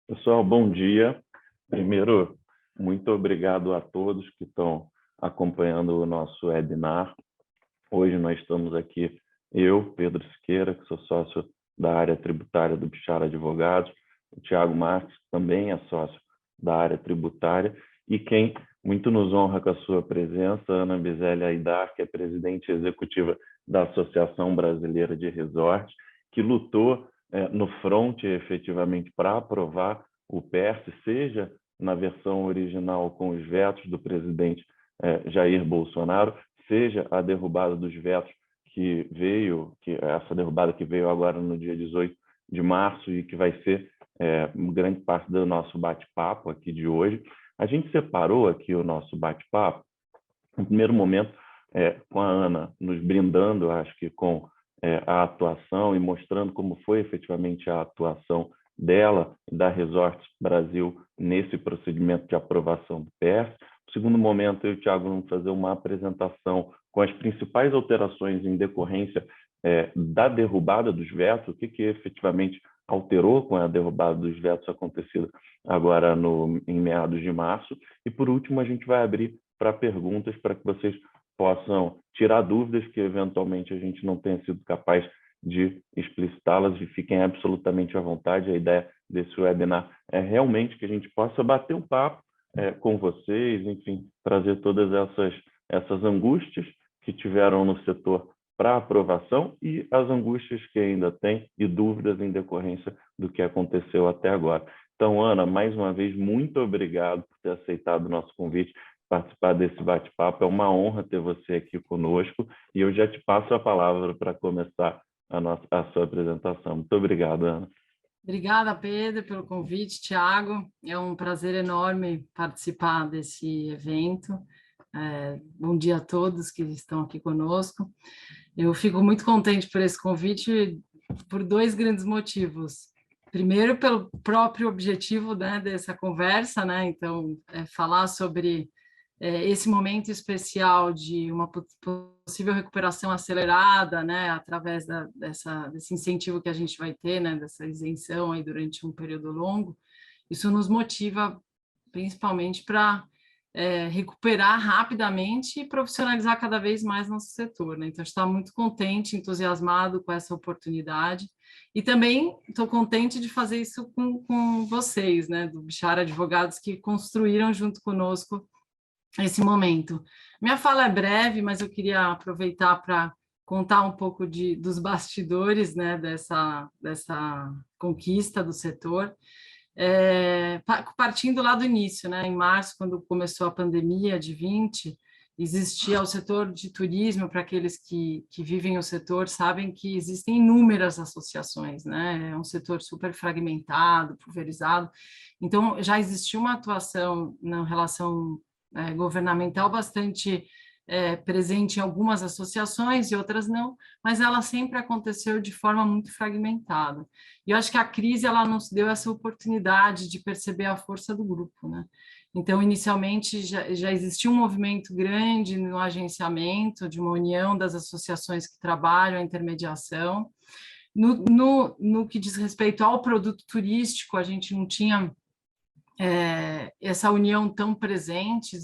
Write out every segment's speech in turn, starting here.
Pessoal, bom dia. Primeiro, muito obrigado a todos que estão acompanhando o nosso webinar. Hoje nós estamos aqui, eu, Pedro Siqueira, que sou sócio da área tributária do Bichara Advogados, o Thiago Marques também é sócio da área tributária, e quem muito nos honra com a sua presença, Ana Biselli Aidar, que é presidente executiva da Associação Brasileira de Resorts, que lutou no front, efetivamente, para aprovar o PERSE, seja na versão original com os vetos do presidente Jair Bolsonaro, seja a derrubada dos vetos essa derrubada que veio agora no dia 18 de março e que vai ser uma grande parte do nosso bate-papo aqui de hoje. A gente separou aqui o nosso bate-papo, no primeiro momento, com a Ana nos brindando, acho que com a atuação e mostrando como foi efetivamente a atuação dela e da Resorts Brasil nesse procedimento de aprovação do PERS. No segundo momento, eu e o Thiago vamos fazer uma apresentação com as principais alterações em decorrência da derrubada dos vetos, o que efetivamente alterou com a derrubada dos vetos acontecida agora em meados de março. E, por último, a gente vai abrir para perguntas para que vocês possam tirar dúvidas que, eventualmente, a gente não tenha sido capaz de explicitá-las, e fiquem absolutamente à vontade. A ideia desse webinar é realmente que a gente possa bater um papo com vocês, enfim, trazer todas essas angústias que tiveram no setor para aprovação e as angústias que ainda tem e dúvidas em decorrência do que aconteceu até agora. Então, Ana, mais uma vez, muito obrigado por ter aceitado o nosso convite, participar desse bate-papo. É uma honra ter você aqui conosco e eu já te passo a palavra para começar a sua apresentação. Muito obrigado, Ana. Obrigada, Pedro, pelo convite. Tiago, é um prazer enorme participar desse evento. Bom dia a todos que estão aqui conosco. Eu fico muito contente por esse convite por dois grandes motivos. Primeiro, pelo próprio objetivo, né, dessa conversa, né? Então, falar sobre esse momento especial de uma possível recuperação acelerada, né, através desse incentivo que a gente vai ter, né, dessa isenção aí durante um período longo, isso nos motiva principalmente para recuperar rapidamente e profissionalizar cada vez mais nosso setor, né? Então, está muito contente, entusiasmado com essa oportunidade e também estou contente de fazer isso com vocês, né, do Bichara Advogados, que construíram junto conosco esse momento. Minha fala é breve, mas eu queria aproveitar para contar um pouco dos bastidores, né, dessa conquista do setor. Partindo lá do início, né, em março, quando começou a pandemia de 20, existia o setor de turismo. Para aqueles que vivem o setor, sabem que existem inúmeras associações, né, é um setor super fragmentado, pulverizado. Então, já existia uma atuação na relação governamental bastante presente em algumas associações e outras não, mas ela sempre aconteceu de forma muito fragmentada. E eu acho que a crise ela nos deu essa oportunidade de perceber a força do grupo, né? Então, inicialmente, já existia um movimento grande no agenciamento, de uma união das associações que trabalham a intermediação. No que diz respeito ao produto turístico, a gente não tinha essa união tão presente,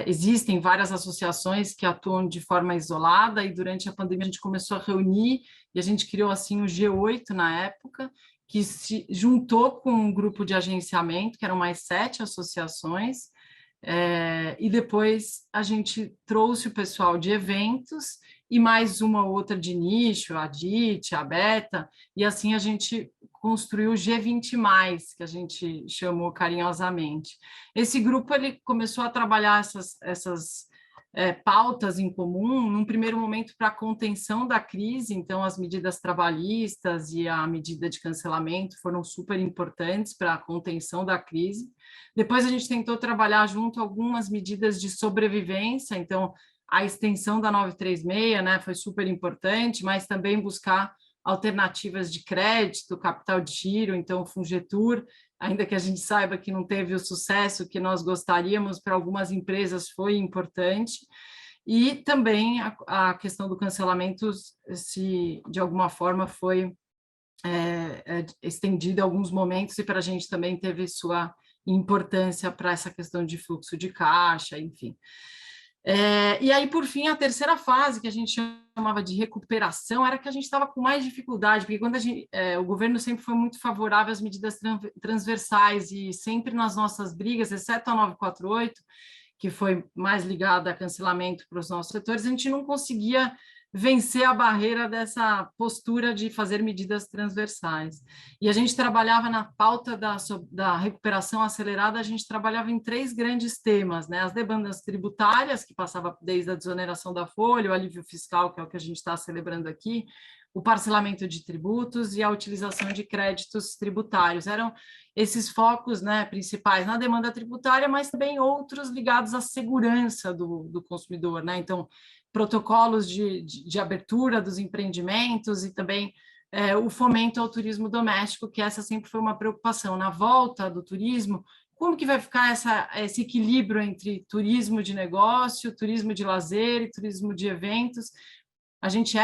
existem várias associações que atuam de forma isolada, e durante a pandemia a gente começou a reunir, e a gente criou assim o G8 na época, que se juntou com um grupo de agenciamento, que eram mais 7 associações, e depois a gente trouxe o pessoal de eventos e mais uma outra de nicho, a DIT, a Beta, e assim a gente construiu o G20+, que a gente chamou carinhosamente. Esse grupo ele começou a trabalhar essas pautas em comum, num primeiro momento para a contenção da crise. Então as medidas trabalhistas e a medida de cancelamento foram super importantes para a contenção da crise. Depois a gente tentou trabalhar junto algumas medidas de sobrevivência, então a extensão da 936, né, foi super importante, mas também buscar alternativas de crédito, capital de giro. Então o Fungetur, ainda que a gente saiba que não teve o sucesso que nós gostaríamos, para algumas empresas foi importante. E também a questão do cancelamento, se de alguma forma foi estendida em alguns momentos, e para a gente também teve sua importância para essa questão de fluxo de caixa, enfim. E aí, por fim, a terceira fase, que a gente chamava de recuperação, era que a gente estava com mais dificuldade, porque quando o governo sempre foi muito favorável às medidas transversais, e sempre nas nossas brigas, exceto a 948, que foi mais ligada a cancelamento para os nossos setores, a gente não conseguia vencer a barreira dessa postura de fazer medidas transversais. E a gente trabalhava na pauta da recuperação acelerada, a gente trabalhava em 3 grandes temas, né? As demandas tributárias, que passava desde a desoneração da folha, o alívio fiscal, que é o que a gente está celebrando aqui, o parcelamento de tributos e a utilização de créditos tributários. Eram esses focos, né, principais na demanda tributária, mas também outros ligados à segurança do consumidor, né? Então, protocolos de abertura dos empreendimentos e também o fomento ao turismo doméstico, que essa sempre foi uma preocupação. Na volta do turismo, como que vai ficar esse equilíbrio entre turismo de negócio, turismo de lazer e turismo de eventos? A gente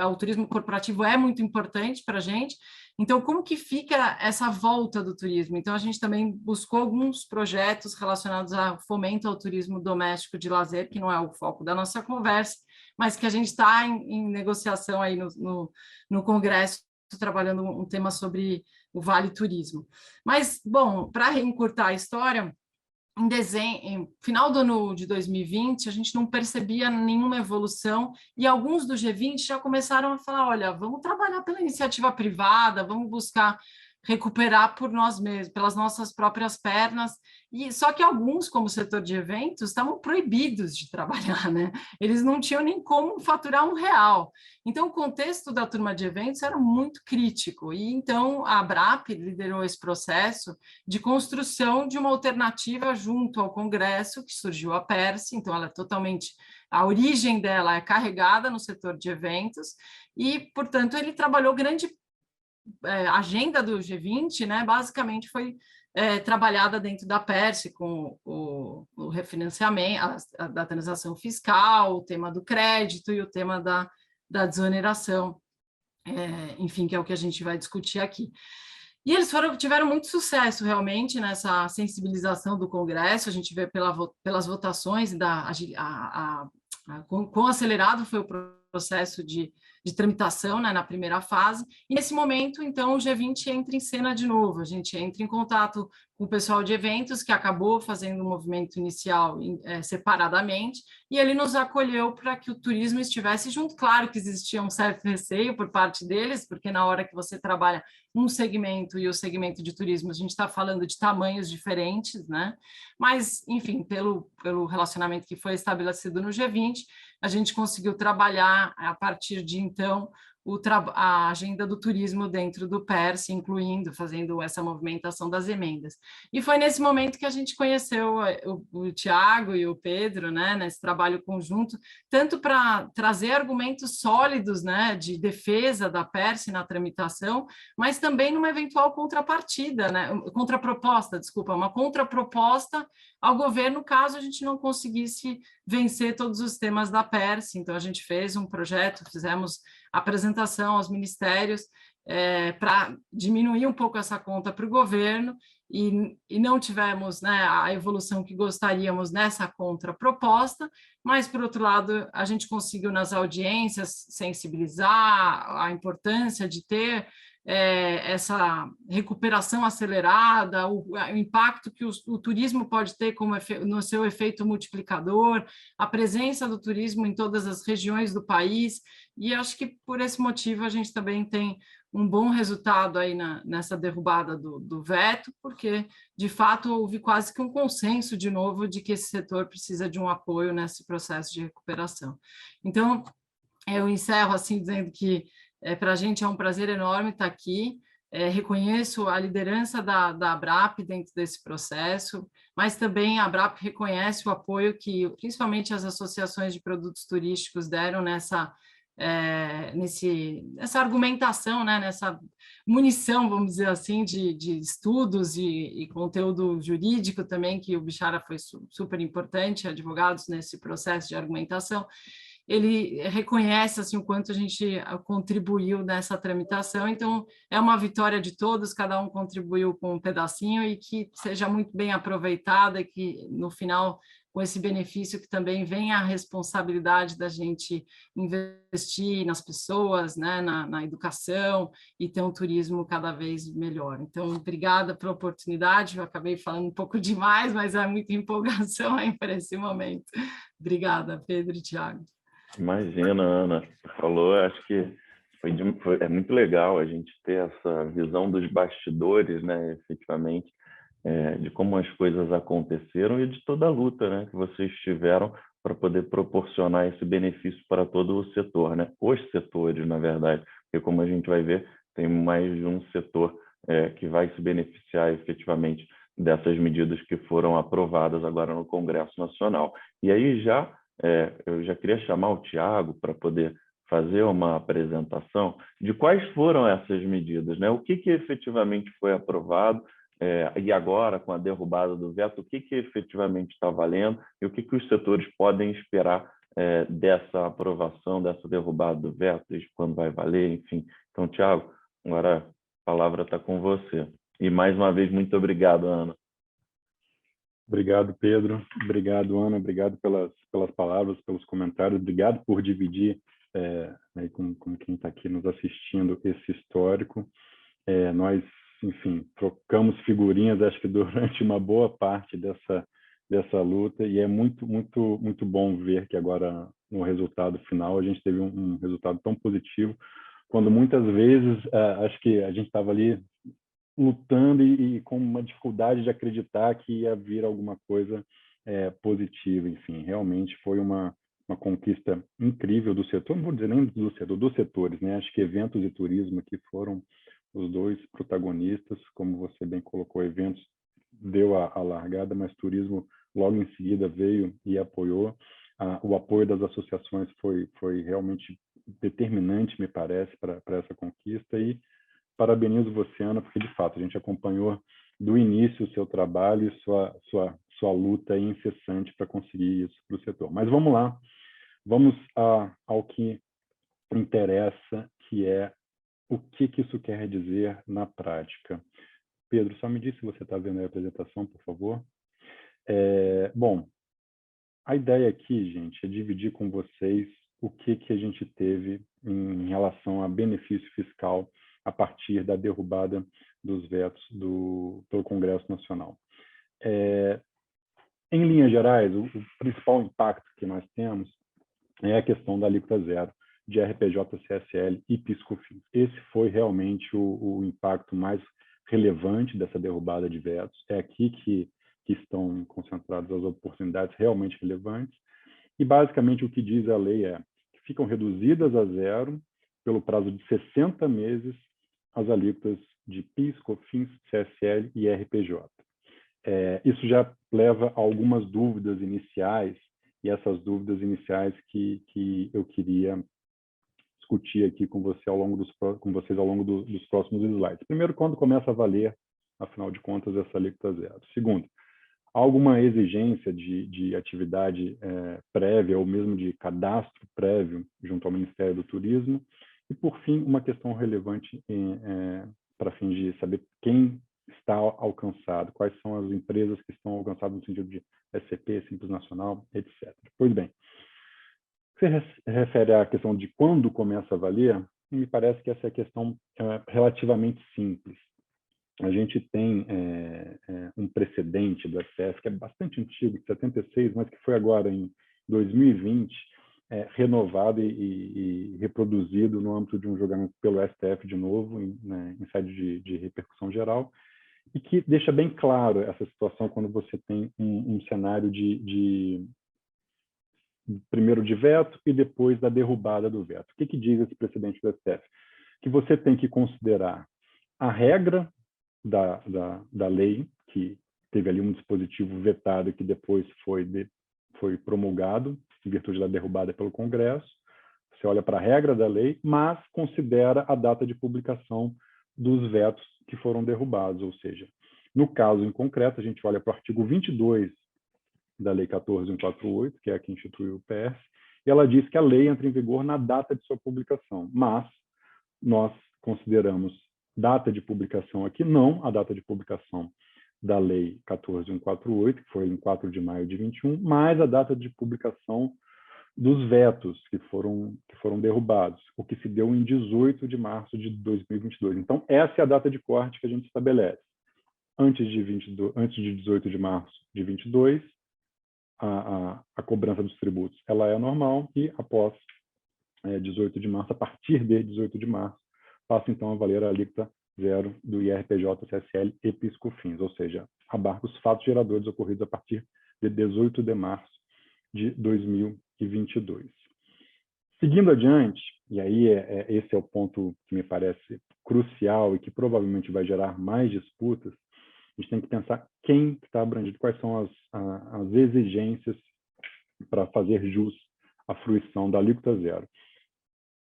o turismo corporativo é muito importante para a gente, então como que fica essa volta do turismo? Então a gente também buscou alguns projetos relacionados ao fomento ao turismo doméstico de lazer, que não é o foco da nossa conversa, mas que a gente está em negociação aí no Congresso, trabalhando um tema sobre o Vale Turismo. Mas, bom, para encurtar a história, em final do ano de 2020, a gente não percebia nenhuma evolução, e alguns do G20 já começaram a falar, olha, vamos trabalhar pela iniciativa privada, vamos buscar recuperar por nós mesmos, pelas nossas próprias pernas, e só que alguns, como o setor de eventos, estavam proibidos de trabalhar, né? Eles não tinham nem como faturar R$1. Então, o contexto da turma de eventos era muito crítico, e então a ABRAP liderou esse processo de construção de uma alternativa junto ao Congresso, que surgiu a PERSE, então ela é totalmente, a origem dela é carregada no setor de eventos, e, portanto, ele trabalhou a agenda do G20, né, basicamente foi trabalhada dentro da PERSE, com o refinanciamento, da transação fiscal, o tema do crédito e o tema da desoneração, enfim, que é o que a gente vai discutir aqui. E eles tiveram muito sucesso, realmente, nessa sensibilização do Congresso. A gente vê pelas votações, quão acelerado foi o processo de tramitação, né, na primeira fase. E, nesse momento, então, o G20 entra em cena de novo. A gente entra em contato com o pessoal de eventos, que acabou fazendo o movimento inicial separadamente, e ele nos acolheu para que o turismo estivesse junto. Claro que existia um certo receio por parte deles, porque na hora que você trabalha um segmento e o segmento de turismo, a gente está falando de tamanhos diferentes, né? Mas, enfim, pelo relacionamento que foi estabelecido no G20, a gente conseguiu trabalhar, a partir de então, a agenda do turismo dentro do PERSE, fazendo essa movimentação das emendas. E foi nesse momento que a gente conheceu o Tiago e o Pedro, né, nesse trabalho conjunto, tanto para trazer argumentos sólidos, né, de defesa da PERSE na tramitação, mas também numa eventual contrapartida, né, uma contraproposta ao governo, caso a gente não conseguisse vencer todos os temas da PERSE. Então, a gente fez um projeto, fizemos apresentação aos ministérios para diminuir um pouco essa conta para o governo, e não tivemos, né, a evolução que gostaríamos nessa contraproposta, mas, por outro lado, a gente conseguiu nas audiências sensibilizar a importância de ter essa recuperação acelerada, o impacto que o turismo pode ter no seu efeito multiplicador, a presença do turismo em todas as regiões do país, e acho que por esse motivo a gente também tem um bom resultado aí nessa derrubada do veto, porque, de fato, houve quase que um consenso, de novo, de que esse setor precisa de um apoio nesse processo de recuperação. Então, eu encerro assim dizendo que para a gente é um prazer enorme estar aqui, reconheço a liderança da ABRAP dentro desse processo, mas também a ABRAP reconhece o apoio que, principalmente, as associações de produtos turísticos deram nessa argumentação, né, nessa munição, vamos dizer assim, de estudos e conteúdo jurídico também, que o Bichara foi super importante, advogados nesse processo de argumentação. ele reconhece assim, o quanto a gente contribuiu nessa tramitação, então é uma vitória de todos, cada um contribuiu com um pedacinho e que seja muito bem aproveitada e que no final, com esse benefício, que também vem a responsabilidade da gente investir nas pessoas, né, na educação e ter um turismo cada vez melhor. Então, obrigada pela oportunidade, eu acabei falando um pouco demais, mas é muita empolgação aí para esse momento. Obrigada, Pedro e Thiago. Imagina, Ana, você falou, acho que é muito legal a gente ter essa visão dos bastidores, né, efetivamente, de como as coisas aconteceram e de toda a luta, né, que vocês tiveram para poder proporcionar esse benefício para todo o setor, né, os setores, na verdade, porque como a gente vai ver, tem mais de um setor que vai se beneficiar efetivamente dessas medidas que foram aprovadas agora no Congresso Nacional. E aí eu já queria chamar o Thiago para poder fazer uma apresentação de quais foram essas medidas, né? O que efetivamente foi aprovado e agora, com a derrubada do veto, o que efetivamente está valendo e o que os setores podem esperar dessa aprovação, dessa derrubada do veto, desde quando vai valer, enfim. Então, Thiago, agora a palavra está com você. E mais uma vez, muito obrigado, Ana. Obrigado, Pedro. Obrigado, Ana. Obrigado pelas palavras, pelos comentários. Obrigado por dividir né, com quem está aqui nos assistindo esse histórico. Nós, enfim, trocamos figurinhas, acho que durante uma boa parte dessa luta, e é muito, muito, muito bom ver que agora, no resultado final, a gente teve um resultado tão positivo, quando muitas vezes acho que a gente estava ali lutando e com uma dificuldade de acreditar que ia vir alguma coisa positiva. Enfim, realmente foi uma conquista incrível do setor, não vou dizer nem do setor, dos setores, né? Acho que eventos e turismo aqui foram os dois protagonistas, como você bem colocou, eventos deu a largada, mas turismo logo em seguida veio e apoiou. O apoio das associações foi realmente determinante, me parece, para essa conquista, e parabenizo você, Ana, porque, de fato, a gente acompanhou do início o seu trabalho e sua luta incessante para conseguir isso para o setor. Mas vamos lá, vamos ao que interessa, que é o que isso quer dizer na prática. Pedro, só me diz se você está vendo a apresentação, por favor. Bom, a ideia aqui, gente, é dividir com vocês o que a gente teve em relação a benefício fiscal a partir da derrubada dos vetos pelo Congresso Nacional. Em linhas gerais, o principal impacto que nós temos é a questão da alíquota zero de RPJ, CSL e PIS/COFINS. Esse foi realmente o impacto mais relevante dessa derrubada de vetos. É aqui que estão concentradas as oportunidades realmente relevantes. E, basicamente, o que diz a lei é que ficam reduzidas a zero pelo prazo de 60 meses as alíquotas de PIS, COFINS, CSL e RPJ. Isso já leva a algumas dúvidas iniciais, e essas dúvidas iniciais que eu queria discutir aqui com vocês ao longo dos próximos slides. Primeiro, quando começa a valer, afinal de contas, essa alíquota zero. Segundo, há alguma exigência de atividade prévia ou mesmo de cadastro prévio junto ao Ministério do Turismo. E, por fim, uma questão relevante para fins de saber quem está alcançado, quais são as empresas que estão alcançadas no sentido de SCP, Simples Nacional, etc. Pois bem, você refere à questão de quando começa a valer, me parece que essa é a questão relativamente simples. A gente tem um precedente do STF, que é bastante antigo, de 76, mas que foi agora em 2020, renovado e reproduzido no âmbito de um julgamento pelo STF de novo, em sede de repercussão geral, e que deixa bem claro essa situação quando você tem um cenário primeiro de veto e depois da derrubada do veto. O que diz esse precedente do STF? Que você tem que considerar a regra da lei, que teve ali um dispositivo vetado que depois foi promulgado em virtude da derrubada pelo Congresso. Você olha para a regra da lei, mas considera a data de publicação dos vetos que foram derrubados, ou seja, no caso em concreto, a gente olha para o artigo 22 da Lei 14.148, que é a que instituiu o PS, e ela diz que a lei entra em vigor na data de sua publicação, mas nós consideramos data de publicação aqui, não a data de publicação da Lei 14.148, que foi em 4 de maio de 21, mas a data de publicação dos vetos que foram derrubados, o que se deu em 18 de março de 2022. Então, essa é a data de corte que a gente estabelece. Antes de 18 de março de 22, a cobrança dos tributos ela é normal, e após 18 de março, a partir de 18 de março, passa então a valer a alíquota zero do IRPJ, CSL e PIS/COFINS, ou seja, abarca os fatos geradores ocorridos a partir de 18 de março de 2022. Seguindo adiante, e aí esse é o ponto que me parece crucial e que provavelmente vai gerar mais disputas, a gente tem que pensar quem está abrangido, quais são as exigências para fazer jus à fruição da alíquota zero.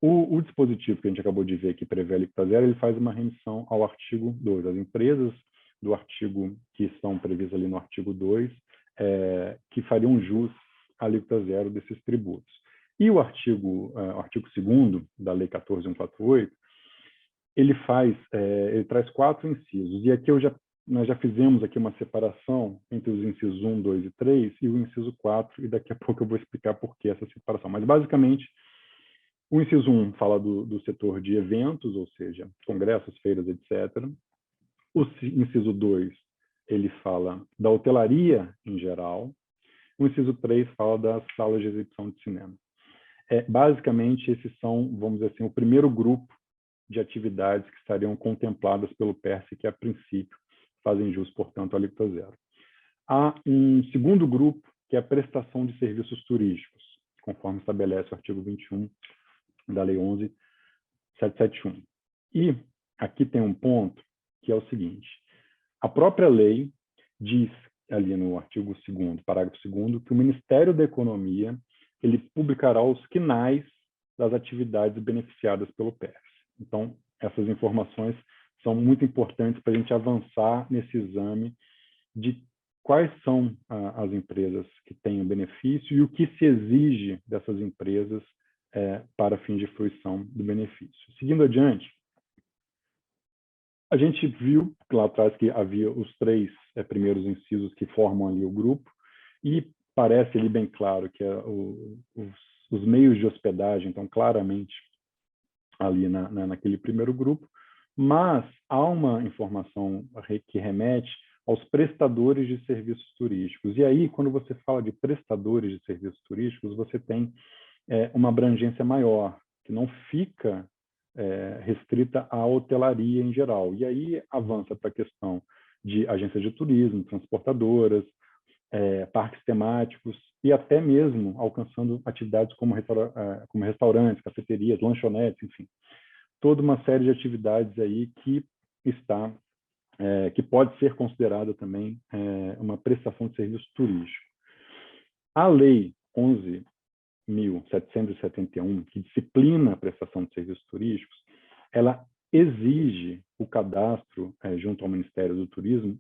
O dispositivo que a gente acabou de ver que prevê a alíquota zero, ele faz uma remissão ao artigo 2. As empresas do artigo que estão previstas ali no artigo 2, que fariam jus à alíquota zero desses tributos. E o artigo 2º da Lei 14.148, ele traz 4 incisos. E aqui nós já fizemos aqui uma separação entre os incisos 1, 2 e 3 e o inciso 4, e daqui a pouco eu vou explicar por que essa separação. Mas, basicamente, o inciso 1 fala do setor de eventos, ou seja, congressos, feiras, etc. O inciso 2, ele fala da hotelaria em geral. O inciso 3 fala das salas de exibição de cinema. Basicamente, esses são, vamos dizer assim, o primeiro grupo de atividades que estariam contempladas pelo PERSE, que, a princípio, fazem jus, portanto, à alíquota zero. Há um segundo grupo, que é a prestação de serviços turísticos, conforme estabelece o artigo 21 da Lei 11.771. E aqui tem um ponto que é o seguinte: a própria lei diz ali no artigo 2º, parágrafo 2º, que o Ministério da Economia ele publicará os quinais das atividades beneficiadas pelo PERSE. Então, essas informações são muito importantes para a gente avançar nesse exame de quais são as empresas que têm o benefício e o que se exige dessas empresas para fins de fruição do benefício. Seguindo adiante, a gente viu lá atrás que havia os 3 primeiros incisos que formam ali o grupo, e parece ali bem claro que os meios de hospedagem estão claramente ali naquele primeiro grupo, mas há uma informação que remete aos prestadores de serviços turísticos. E aí, quando você fala de prestadores de serviços turísticos, você tem uma abrangência maior, que não fica restrita à hotelaria em geral. E aí avança para a questão de agências de turismo, transportadoras, parques temáticos, e até mesmo alcançando atividades como restaurantes, cafeterias, lanchonetes, enfim. Toda uma série de atividades aí que pode ser considerada também uma prestação de serviço turístico. A Lei 11.771, que disciplina a prestação de serviços turísticos, ela exige o cadastro junto ao Ministério do Turismo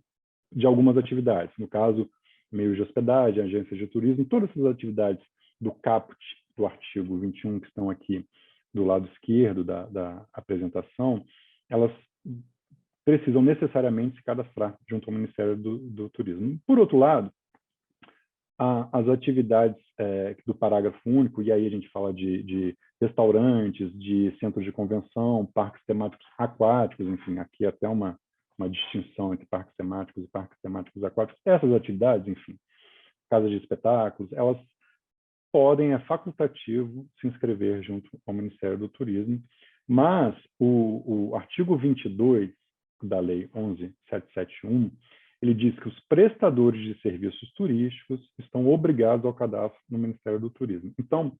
de algumas atividades. No caso, meios de hospedagem, agências de turismo, todas essas atividades do caput do artigo 21, que estão aqui do lado esquerdo da apresentação, elas precisam necessariamente se cadastrar junto ao Ministério do Turismo. Por outro lado, as atividades do parágrafo único, e aí a gente fala de restaurantes, de centros de convenção, parques temáticos aquáticos, enfim, aqui até uma distinção entre parques temáticos e parques temáticos aquáticos. Essas atividades, enfim, casas de espetáculos, elas podem, é facultativo, se inscrever junto ao Ministério do Turismo, mas o artigo 22 da Lei 11.771, ele diz que os prestadores de serviços turísticos estão obrigados ao cadastro no Ministério do Turismo. Então,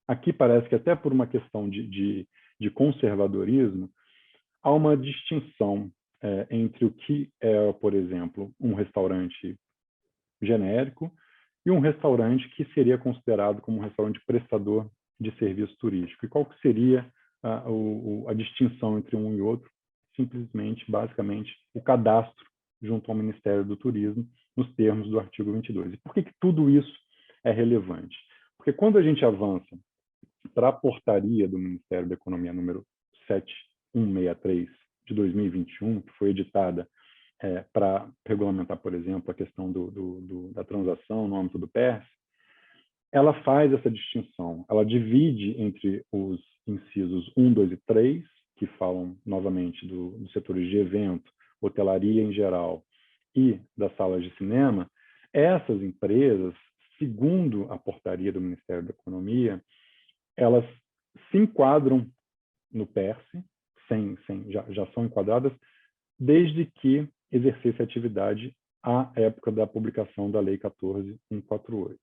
aqui parece que até por uma questão de conservadorismo, há uma distinção entre o que é, por exemplo, um restaurante genérico e um restaurante que seria considerado como um restaurante prestador de serviço turístico. E qual que seria a distinção entre um e outro? Simplesmente, basicamente, o cadastro junto ao Ministério do Turismo, nos termos do artigo 22. E por que tudo isso é relevante? Porque quando a gente avança para a portaria do Ministério da Economia número 7163 de 2021, que foi editada para regulamentar, por exemplo, a questão da transação no âmbito do PERS, ela faz essa distinção. Ela divide entre os incisos 1, 2 e 3, que falam, novamente, dos setores de evento, hotelaria em geral e das salas de cinema. Essas empresas, segundo a portaria do Ministério da Economia, elas se enquadram no PERS, já são enquadradas, desde que exercesse atividade à época da publicação da Lei 14.148,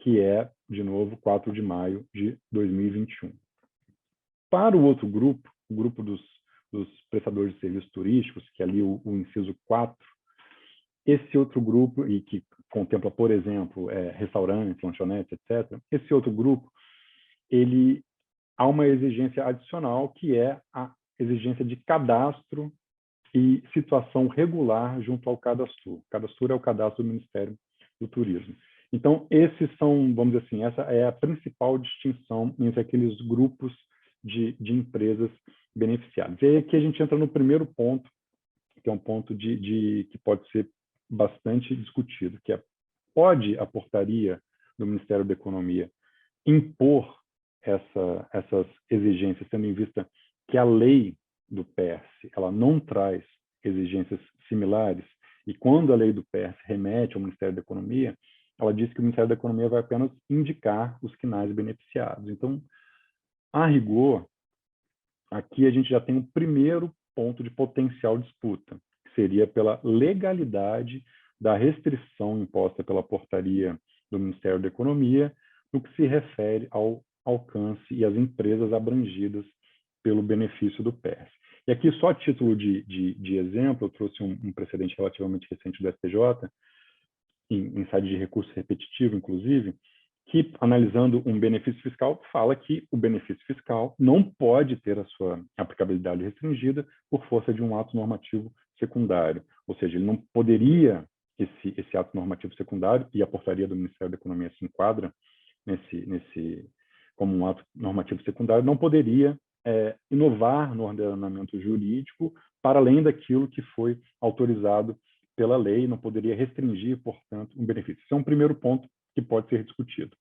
que é, de novo, 4 de maio de 2021. Para o outro grupo, o grupo dos prestadores de serviços turísticos, que é ali o inciso 4, esse outro grupo, e que contempla, por exemplo, restaurantes, lanchonetes, etc., esse outro grupo, há uma exigência adicional, que é a exigência de cadastro e situação regular junto ao Cadastro. O Cadastro é o cadastro do Ministério do Turismo. Então, esses são, vamos dizer assim, essa é a principal distinção entre aqueles grupos de empresas beneficiadas. E aí aqui a gente entra no primeiro ponto, que é um ponto que pode ser bastante discutido, que é: pode a portaria do Ministério da Economia impor essas exigências, tendo em vista que a lei do PERS ela não traz exigências similares, e quando a lei do PERS remete ao Ministério da Economia, ela diz que o Ministério da Economia vai apenas indicar os quinais beneficiados. Então, a rigor, aqui a gente já tem um primeiro ponto de potencial disputa, que seria pela legalidade da restrição imposta pela portaria do Ministério da Economia no que se refere ao alcance e às empresas abrangidas pelo benefício do PERS. E aqui, só a título de exemplo, eu trouxe um precedente relativamente recente do STJ, em sede de recurso repetitivo, inclusive, que, analisando um benefício fiscal, fala que o benefício fiscal não pode ter a sua aplicabilidade restringida por força de um ato normativo secundário. Ou seja, ele não poderia, esse ato normativo secundário, e a portaria do Ministério da Economia se enquadra como um ato normativo secundário, não poderia inovar no ordenamento jurídico para além daquilo que foi autorizado pela lei, não poderia restringir, portanto, um benefício. Esse é um primeiro ponto que pode ser discutido.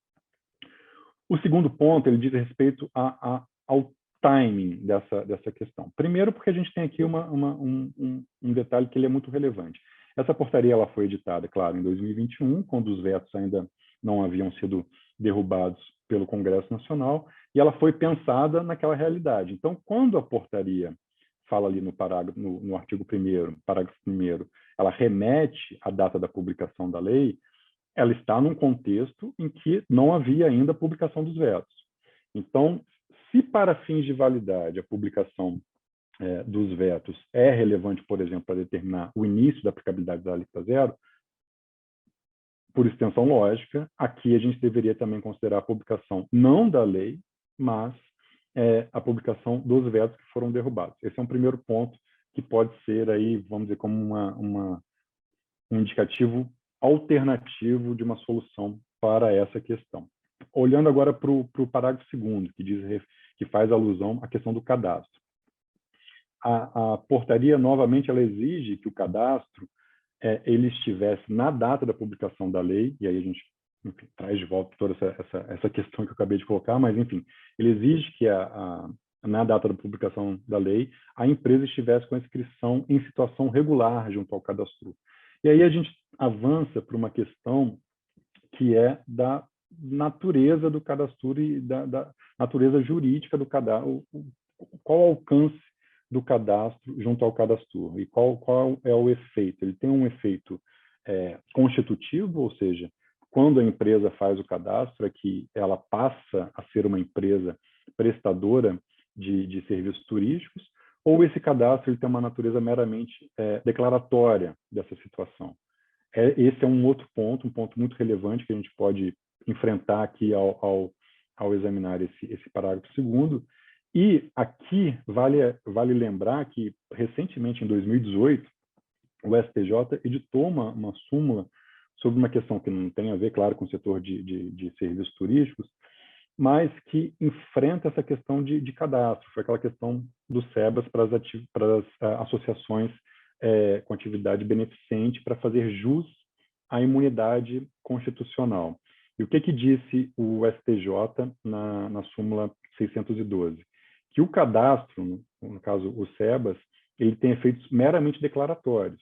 O segundo ponto, ele diz respeito ao timing dessa questão. Primeiro, porque a gente tem aqui um detalhe que ele é muito relevante. Essa portaria ela foi editada, claro, em 2021, quando os vetos ainda não haviam sido derrubados pelo Congresso Nacional, e ela foi pensada naquela realidade. Então, quando a portaria fala ali no artigo 1º, parágrafo 1º, ela remete à data da publicação da lei, ela está num contexto em que não havia ainda a publicação dos vetos. Então, se para fins de validade a publicação dos vetos é relevante, por exemplo, para determinar o início da aplicabilidade da alíquota zero, por extensão lógica, aqui a gente deveria também considerar a publicação não da lei, mas a publicação dos vetos que foram derrubados. Esse é um primeiro ponto que pode ser aí, vamos dizer, como um indicativo alternativo de uma solução para essa questão. Olhando agora para o parágrafo 2º, que faz alusão à questão do cadastro. A portaria, novamente, ela exige que o cadastro ele estivesse na data da publicação da lei, e aí a gente, enfim, traz de volta toda essa questão que eu acabei de colocar, mas, enfim, ele exige que na data da publicação da lei, a empresa estivesse com a inscrição em situação regular junto ao cadastro. E aí a gente avança para uma questão que é da natureza do cadastro e da natureza jurídica do cadastro, qual o alcance do cadastro junto ao cadastro e qual é o efeito. Ele tem um efeito constitutivo, ou seja, quando a empresa faz o cadastro, é que ela passa a ser uma empresa prestadora de serviços turísticos, ou esse cadastro ele tem uma natureza meramente declaratória dessa situação. Esse é um outro ponto, um ponto muito relevante que a gente pode enfrentar aqui ao examinar esse parágrafo 2º. E aqui vale lembrar que, recentemente, em 2018, o STJ editou uma súmula sobre uma questão que não tem a ver, claro, com o setor de serviços turísticos, mas que enfrenta essa questão de cadastro. Foi aquela questão do SEBAS para as associações com atividade beneficente para fazer jus à imunidade constitucional. E o que disse o STJ na súmula 612? Que o cadastro, no caso o SEBAS, ele tem efeitos meramente declaratórios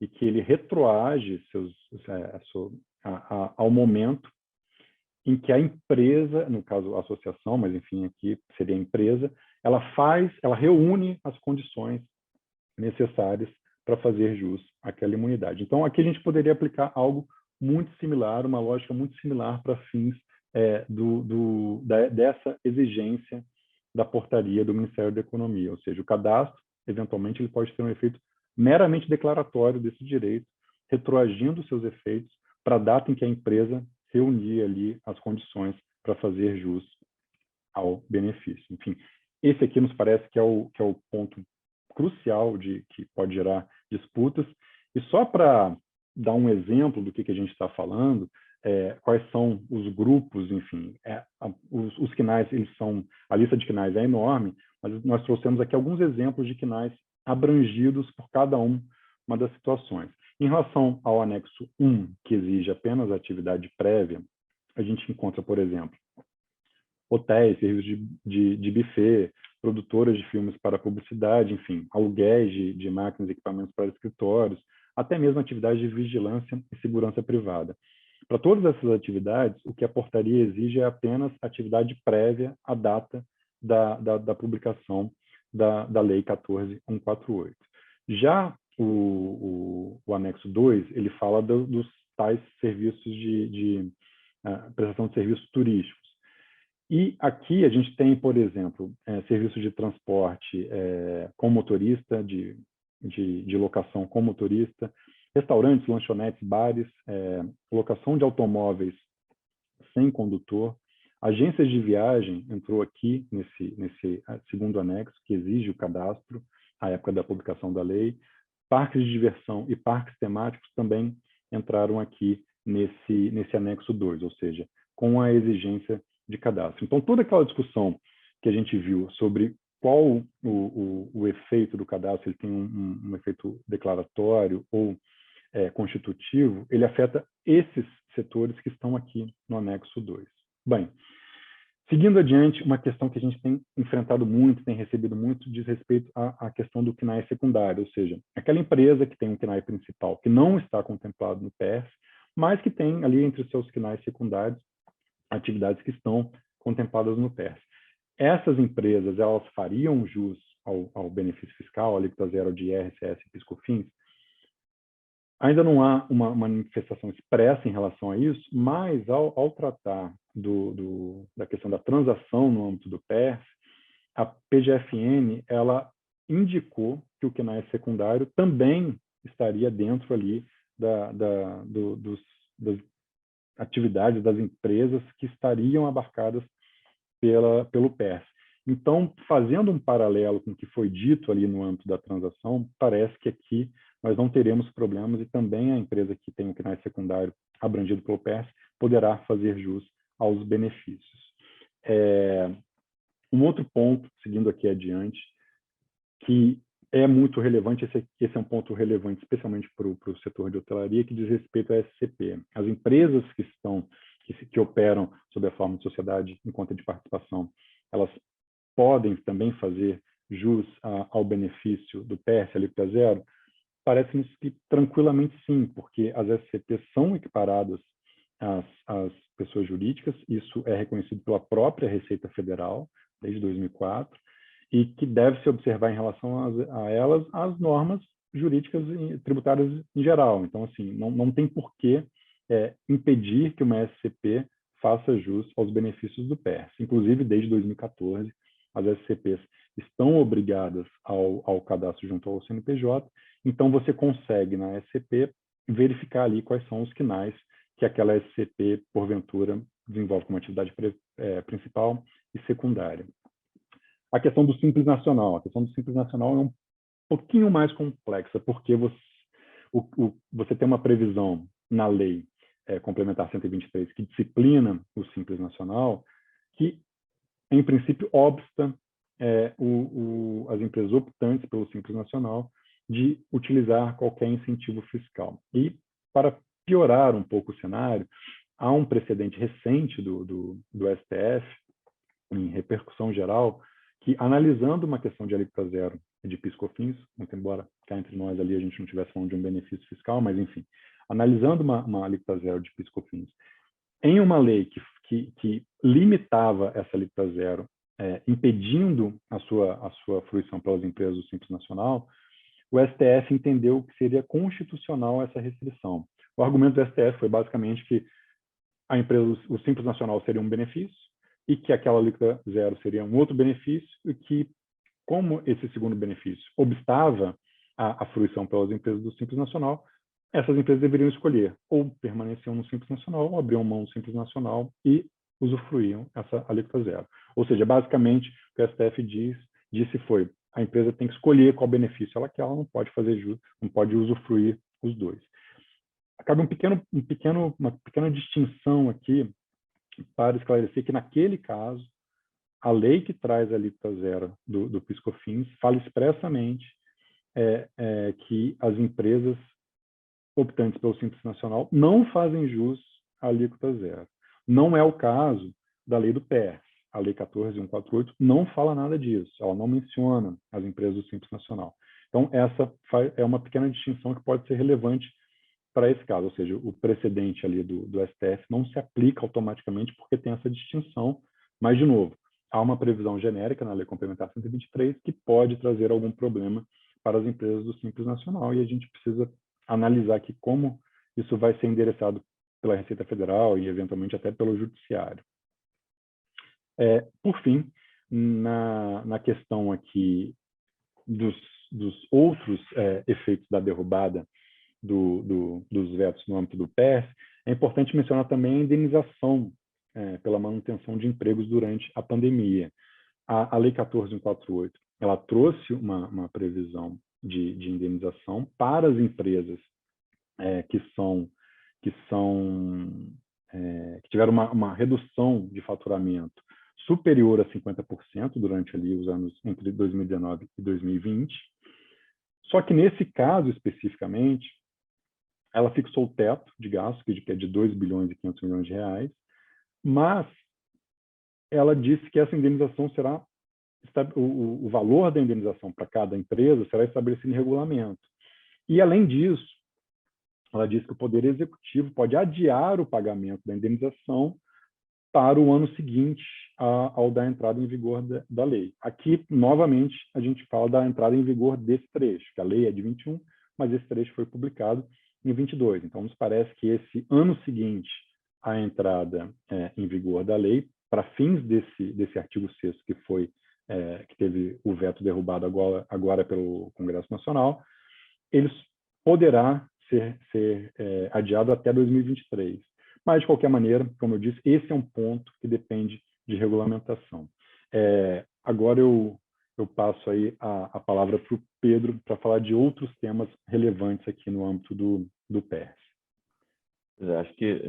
e que ele retroage ao momento em que a empresa, no caso a associação, mas enfim aqui seria a empresa, ela reúne as condições necessárias para fazer jus àquela imunidade. Então aqui a gente poderia aplicar algo muito similar, uma lógica muito similar para fins dessa exigência da portaria do Ministério da Economia, ou seja, o cadastro, eventualmente, ele pode ter um efeito meramente declaratório desse direito, retroagindo seus efeitos para a data em que a empresa reunir ali as condições para fazer jus ao benefício. Enfim, esse aqui nos parece que é o ponto crucial que pode gerar disputas. E só para dar um exemplo do que a gente está falando, quais são os grupos, enfim, os CNAEs, a lista de CNAEs é enorme, mas nós trouxemos aqui alguns exemplos de CNAEs abrangidos por cada uma das situações. Em relação ao anexo 1, que exige apenas a atividade prévia, a gente encontra, por exemplo, hotéis, serviços de buffet, produtoras de filmes para publicidade, enfim, aluguéis de máquinas e equipamentos para escritórios, até mesmo atividades de vigilância e segurança privada. Para todas essas atividades, o que a portaria exige é apenas atividade prévia à data da publicação da Lei 14.148. Já o anexo 2, ele fala dos tais serviços de prestação de serviços turísticos. E aqui a gente tem, por exemplo, serviços de transporte com motorista, de locação com motorista, restaurantes, lanchonetes, bares, locação de automóveis sem condutor, agências de viagem entrou aqui nesse segundo anexo, que exige o cadastro à época da publicação da lei, parques de diversão e parques temáticos também entraram aqui nesse anexo 2, ou seja, com a exigência de cadastro. Então, toda aquela discussão que a gente viu sobre qual o efeito do cadastro, ele tem um efeito declaratório ou constitutivo, ele afeta esses setores que estão aqui no anexo 2. Bem, seguindo adiante, uma questão que a gente tem enfrentado muito, tem recebido muito, diz respeito à questão do CNAE secundário, ou seja, aquela empresa que tem um CNAE principal que não está contemplado no PERS, mas que tem ali entre os seus CNAEs secundários atividades que estão contempladas no PERS. Essas empresas, elas fariam jus ao benefício fiscal, a alíquota zero de IR, CS e PIS/COFINS? Ainda não há uma manifestação expressa em relação a isso, mas ao tratar da questão da transação no âmbito do PERS, a PGFN ela indicou que o CNAE secundário também estaria dentro ali das atividades das empresas que estariam abarcadas pelo PERS. Então, fazendo um paralelo com o que foi dito ali no âmbito da transação, parece que aqui nós não teremos problemas e também a empresa que tem o CNAE secundário abrangido pelo PERS poderá fazer jus aos benefícios. Um outro ponto, seguindo aqui adiante, que é muito relevante, esse é um ponto relevante especialmente para o setor de hotelaria, que diz respeito à SCP. As empresas que operam sob a forma de sociedade em conta de participação, elas podem também fazer jus ao benefício do PERS, alíquota zero? Parece-nos que tranquilamente sim, porque as SCPs são equiparadas às pessoas jurídicas, isso é reconhecido pela própria Receita Federal, desde 2004, e que deve se observar em relação a elas as normas jurídicas e tributárias em geral. Então, assim, não tem por que impedir que uma SCP faça jus aos benefícios do PERS. Inclusive, desde 2014, as SCPs estão obrigadas ao cadastro junto ao CNPJ, então você consegue, na SCP, verificar ali quais são os CNAEs que aquela SCP, porventura, desenvolve como atividade principal e secundária. A questão do Simples Nacional. A questão do Simples Nacional é um pouquinho mais complexa, porque você tem uma previsão na lei complementar 123, que disciplina o Simples Nacional, que, em princípio, obsta as empresas optantes pelo Simples Nacional de utilizar qualquer incentivo fiscal. E, para piorar um pouco o cenário, há um precedente recente do STF, em repercussão geral, que, analisando uma questão de alíquota zero de PIS/COFINS, muito embora cá entre nós ali a gente não estivesse falando de um benefício fiscal, mas, enfim, analisando uma alíquota zero de PIS/COFINS, em uma lei que limitava essa alíquota zero, impedindo a sua fruição pelas empresas do Simples Nacional, o STF entendeu que seria constitucional essa restrição. O argumento do STF foi basicamente que a empresa, o Simples Nacional seria um benefício e que aquela alíquota zero seria um outro benefício e que, como esse segundo benefício obstava a fruição pelas empresas do Simples Nacional, essas empresas deveriam escolher ou permaneciam no Simples Nacional ou abriam mão do Simples Nacional e usufruíam essa alíquota zero. Ou seja, basicamente, o que o STF disse foi: a empresa tem que escolher qual benefício ela quer, ela não pode não pode usufruir os dois. Cabe uma pequena distinção aqui para esclarecer que, naquele caso, a lei que traz a alíquota zero do PIS/COFINS fala expressamente que as empresas optantes pelo Simples Nacional não fazem jus à alíquota zero. Não é o caso da lei do PERS. A Lei 14.148 não fala nada disso. Ela não menciona as empresas do Simples Nacional. Então, essa é uma pequena distinção que pode ser relevante para esse caso. Ou seja, o precedente ali do STF não se aplica automaticamente porque tem essa distinção. Mas, de novo, há uma previsão genérica na Lei Complementar 123 que pode trazer algum problema para as empresas do Simples Nacional, e a gente precisa analisar aqui como isso vai ser endereçado pela Receita Federal e, eventualmente, até pelo Judiciário. Por fim, na questão aqui dos outros efeitos da derrubada dos vetos no âmbito do PERS, é importante mencionar também a indenização pela manutenção de empregos durante a pandemia. A Lei 14.148, ela trouxe uma previsão de indenização para as empresas que tiveram uma redução de faturamento superior a 50% durante ali os anos entre 2019 e 2020. Só que, nesse caso especificamente, ela fixou o teto de gastos, que é de 2 bilhões e 500 milhões de reais, mas ela disse que essa indenização será, o valor da indenização para cada empresa será estabelecido em regulamento. E, além disso, ela disse que o Poder Executivo pode adiar o pagamento da indenização para o ano seguinte ao da entrada em vigor da lei. Aqui, novamente, a gente fala da entrada em vigor desse trecho, que a lei é de 21, mas esse trecho foi publicado em 22. Então, nos parece que esse ano seguinte à entrada em vigor da lei, para fins desse artigo 6º que teve o veto derrubado agora pelo Congresso Nacional, ele poderá ser adiado até 2023. Mas, de qualquer maneira, como eu disse, esse é um ponto que depende de regulamentação. Agora eu passo aí a palavra para o Pedro para falar de outros temas relevantes aqui no âmbito do PERS. Acho que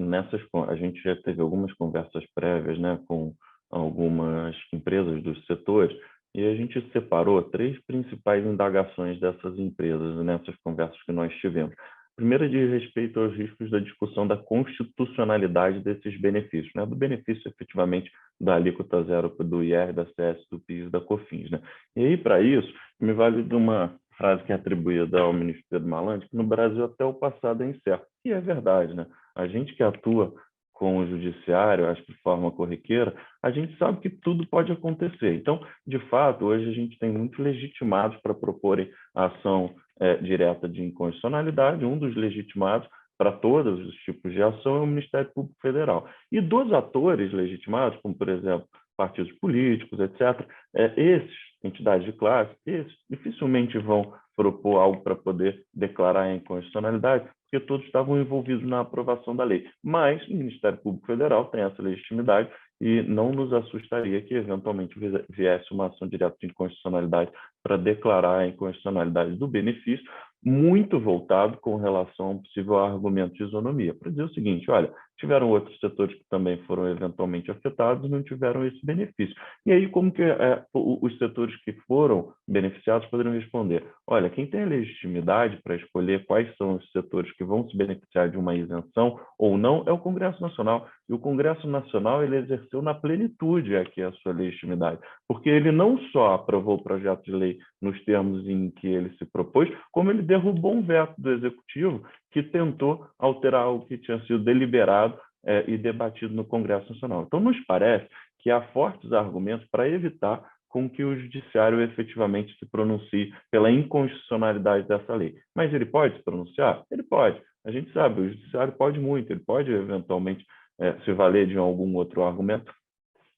a gente já teve algumas conversas prévias, né, com algumas empresas dos setores, e a gente separou 3 principais indagações dessas empresas nessas conversas que nós tivemos. A primeira diz respeito aos riscos da discussão da constitucionalidade desses benefícios, né? Do benefício, efetivamente, da alíquota zero do IR, da CS, do PIS e da COFINS, né? E aí, para isso, me vale de uma frase que é atribuída ao ministro Pedro Malandi, que no Brasil até o passado é incerto. E é verdade, né? A gente que atua com o judiciário, acho que de forma corriqueira, a gente sabe que tudo pode acontecer. Então, de fato, hoje a gente tem muitos legitimados para proporem a ação direta de inconstitucionalidade. Um dos legitimados para todos os tipos de ação é o Ministério Público Federal. E dos atores legitimados, como, por exemplo, partidos políticos, etc., entidades de classe, esses dificilmente vão propor algo para poder declarar a inconstitucionalidade, porque todos estavam envolvidos na aprovação da lei. Mas o Ministério Público Federal tem essa legitimidade e não nos assustaria que, eventualmente, viesse uma ação direta de inconstitucionalidade para declarar a inconstitucionalidade do benefício, muito voltado com relação a um possível argumento de isonomia, para dizer o seguinte: olha, tiveram outros setores que também foram eventualmente afetados e não tiveram esse benefício. E aí, como que os setores que foram beneficiados poderiam responder? Olha, quem tem a legitimidade para escolher quais são os setores que vão se beneficiar de uma isenção ou não é o Congresso Nacional. E o Congresso Nacional ele exerceu na plenitude aqui a sua legitimidade, porque ele não só aprovou o projeto de lei nos termos em que ele se propôs, como ele derrubou um veto do Executivo que tentou alterar o que tinha sido deliberado e debatido no Congresso Nacional. Então, nos parece que há fortes argumentos para evitar com que o Judiciário efetivamente se pronuncie pela inconstitucionalidade dessa lei. Mas ele pode se pronunciar? Ele pode. A gente sabe, o Judiciário pode muito, ele pode eventualmente se valer de algum outro argumento,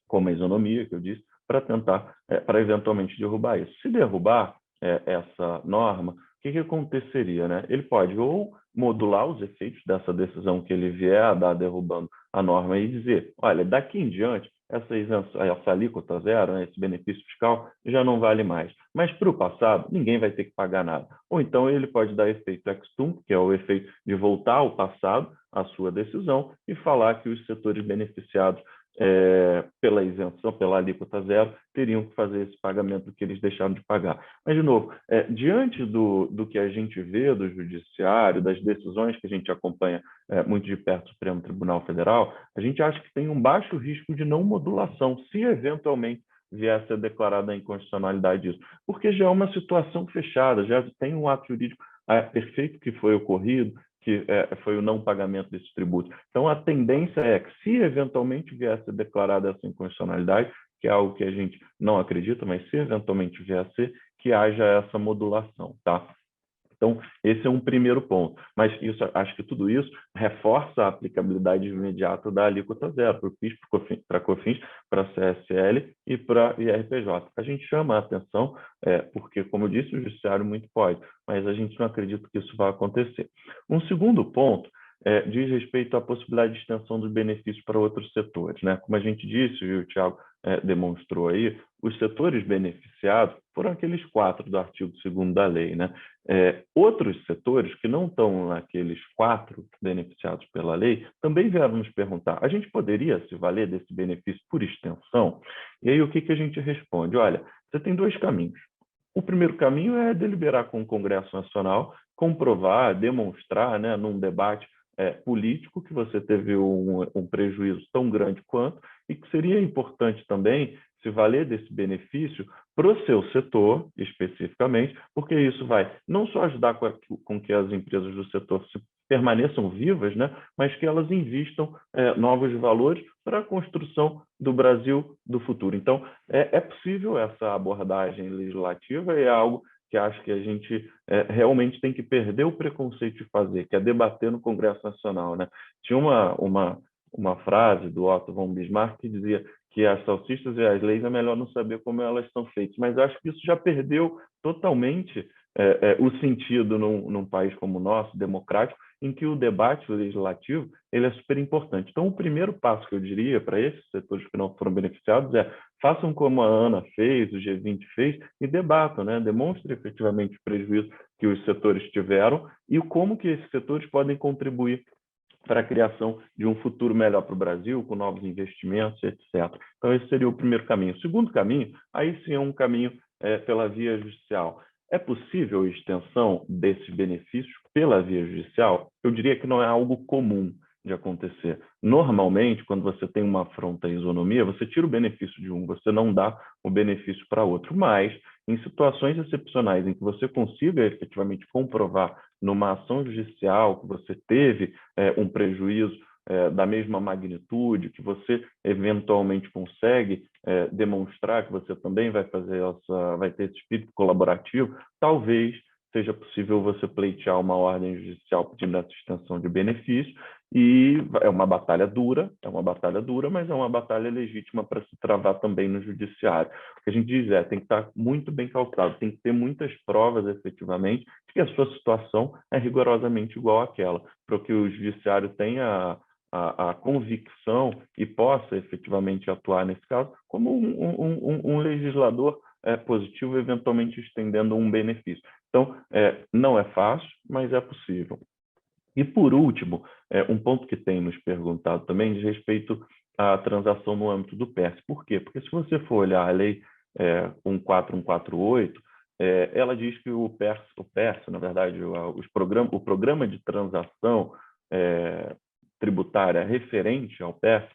como a isonomia, que eu disse, para tentar, para eventualmente derrubar isso. Se derrubar essa norma, o que aconteceria, né? Ele pode ou modular os efeitos dessa decisão que ele vier a dar derrubando a norma e dizer, olha, daqui em diante, essa alíquota zero, né, esse benefício fiscal, já não vale mais. Mas para o passado, ninguém vai ter que pagar nada. Ou então ele pode dar efeito ex tunc, que é o efeito de voltar ao passado, a sua decisão, e falar que os setores beneficiados pela isenção, pela alíquota zero, teriam que fazer esse pagamento que eles deixaram de pagar. Mas, de novo, diante do que a gente vê do Judiciário, das decisões que a gente acompanha muito de perto do Supremo Tribunal Federal, a gente acha que tem um baixo risco de não modulação, se eventualmente vier a ser declarada a inconstitucionalidade disso, porque já é uma situação fechada, já tem um ato jurídico perfeito que foi ocorrido, que foi o não pagamento desse tributo. Então, a tendência é que, se eventualmente vier a ser declarada essa inconstitucionalidade, que é algo que a gente não acredita, mas se eventualmente vier a ser, que haja essa modulação, tá? Então, esse é um primeiro ponto. Mas acho que tudo isso reforça a aplicabilidade imediata da alíquota zero para o PIS, para a COFINS, para a CSL e para a IRPJ. A gente chama a atenção porque, como eu disse, o Judiciário muito pode, mas a gente não acredita que isso vai acontecer. Um segundo ponto diz respeito à possibilidade de extensão dos benefícios para outros setores, né? Como a gente disse, e o Tiago demonstrou aí, os setores beneficiados foram aqueles 4 do artigo 2º da lei, né? Outros setores que não estão naqueles 4 beneficiados pela lei também vieram nos perguntar: a gente poderia se valer desse benefício por extensão? E aí o que a gente responde? Olha, você tem 2 caminhos. O primeiro caminho é deliberar com o Congresso Nacional, comprovar, demonstrar, né, num debate político, que você teve um prejuízo tão grande quanto, e que seria importante também se valer desse benefício para o seu setor, especificamente, porque isso vai não só ajudar com que as empresas do setor permaneçam vivas, né, mas que elas invistam novos valores para a construção do Brasil do futuro. Então, é possível essa abordagem legislativa e é algo que acho que a gente realmente tem que perder o preconceito de fazer, que é debater no Congresso Nacional, né? Tinha uma frase do Otto von Bismarck que dizia que as salsichas e as leis é melhor não saber como elas são feitas, mas acho que isso já perdeu totalmente o sentido num país como o nosso, democrático, em que o debate legislativo ele é super importante. Então, o primeiro passo que eu diria para esses setores que não foram beneficiados é: façam como a ANA fez, o G20 fez, e debatam, né? Demonstrem efetivamente o prejuízo que os setores tiveram e como que esses setores podem contribuir para a criação de um futuro melhor para o Brasil, com novos investimentos, etc. Então, esse seria o primeiro caminho. O segundo caminho, aí sim é um caminho pela via judicial. É possível a extensão desses benefícios pela via judicial? Eu diria que não é algo comum de acontecer. Normalmente, quando você tem uma afronta à isonomia, você tira o benefício de um, você não dá o benefício para outro. Mas, em situações excepcionais em que você consiga efetivamente comprovar numa ação judicial que você teve um prejuízo da mesma magnitude, que você eventualmente consegue demonstrar que você também vai ter esse espírito colaborativo, talvez seja possível você pleitear uma ordem judicial pedindo essa extensão de benefício. E é uma batalha dura, mas é uma batalha legítima para se travar também no judiciário. O que a gente diz tem que estar muito bem calculado, tem que ter muitas provas efetivamente de que a sua situação é rigorosamente igual àquela, para que o judiciário tenha a convicção e possa efetivamente atuar nesse caso como um legislador positivo, eventualmente estendendo um benefício. Então, não é fácil, mas é possível. E, por último, um ponto que tem nos perguntado também diz respeito à transação no âmbito do PERS. Por quê? Porque se você for olhar a Lei 14148, ela diz que o PERS, na verdade, o programa de transação tributária referente ao PERS,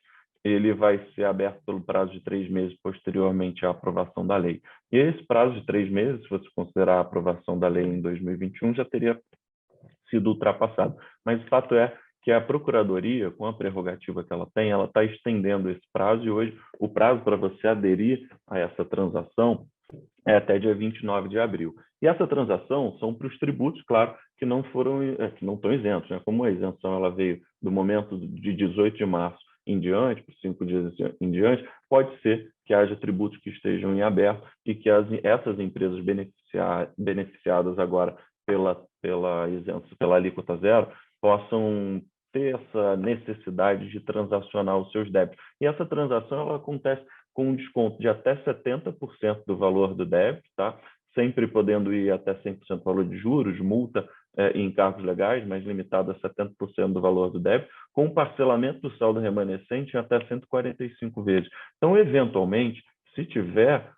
ele vai ser aberto pelo prazo de 3 meses posteriormente à aprovação da lei. E esse prazo de 3 meses, se você considerar a aprovação da lei em 2021, já teria sido ultrapassado. Mas o fato é que a Procuradoria, com a prerrogativa que ela está estendendo esse prazo, e hoje o prazo para você aderir a essa transação é até dia 29 de abril. E essa transação são para os tributos, claro, que não estão isentos, né? Como a isenção ela veio do momento de 18 de março em diante, por 5 dias em diante, pode ser que haja tributos que estejam em aberto e que essas empresas beneficiadas agora pela isenção, pela alíquota zero, possam ter essa necessidade de transacionar os seus débitos. E essa transação ela acontece com um desconto de até 70% do valor do débito, tá? Sempre podendo ir até 100% do valor de juros, multa e encargos legais, mas limitado a 70% do valor do débito, com um parcelamento do saldo remanescente em até 145 vezes. Então, eventualmente, se tiver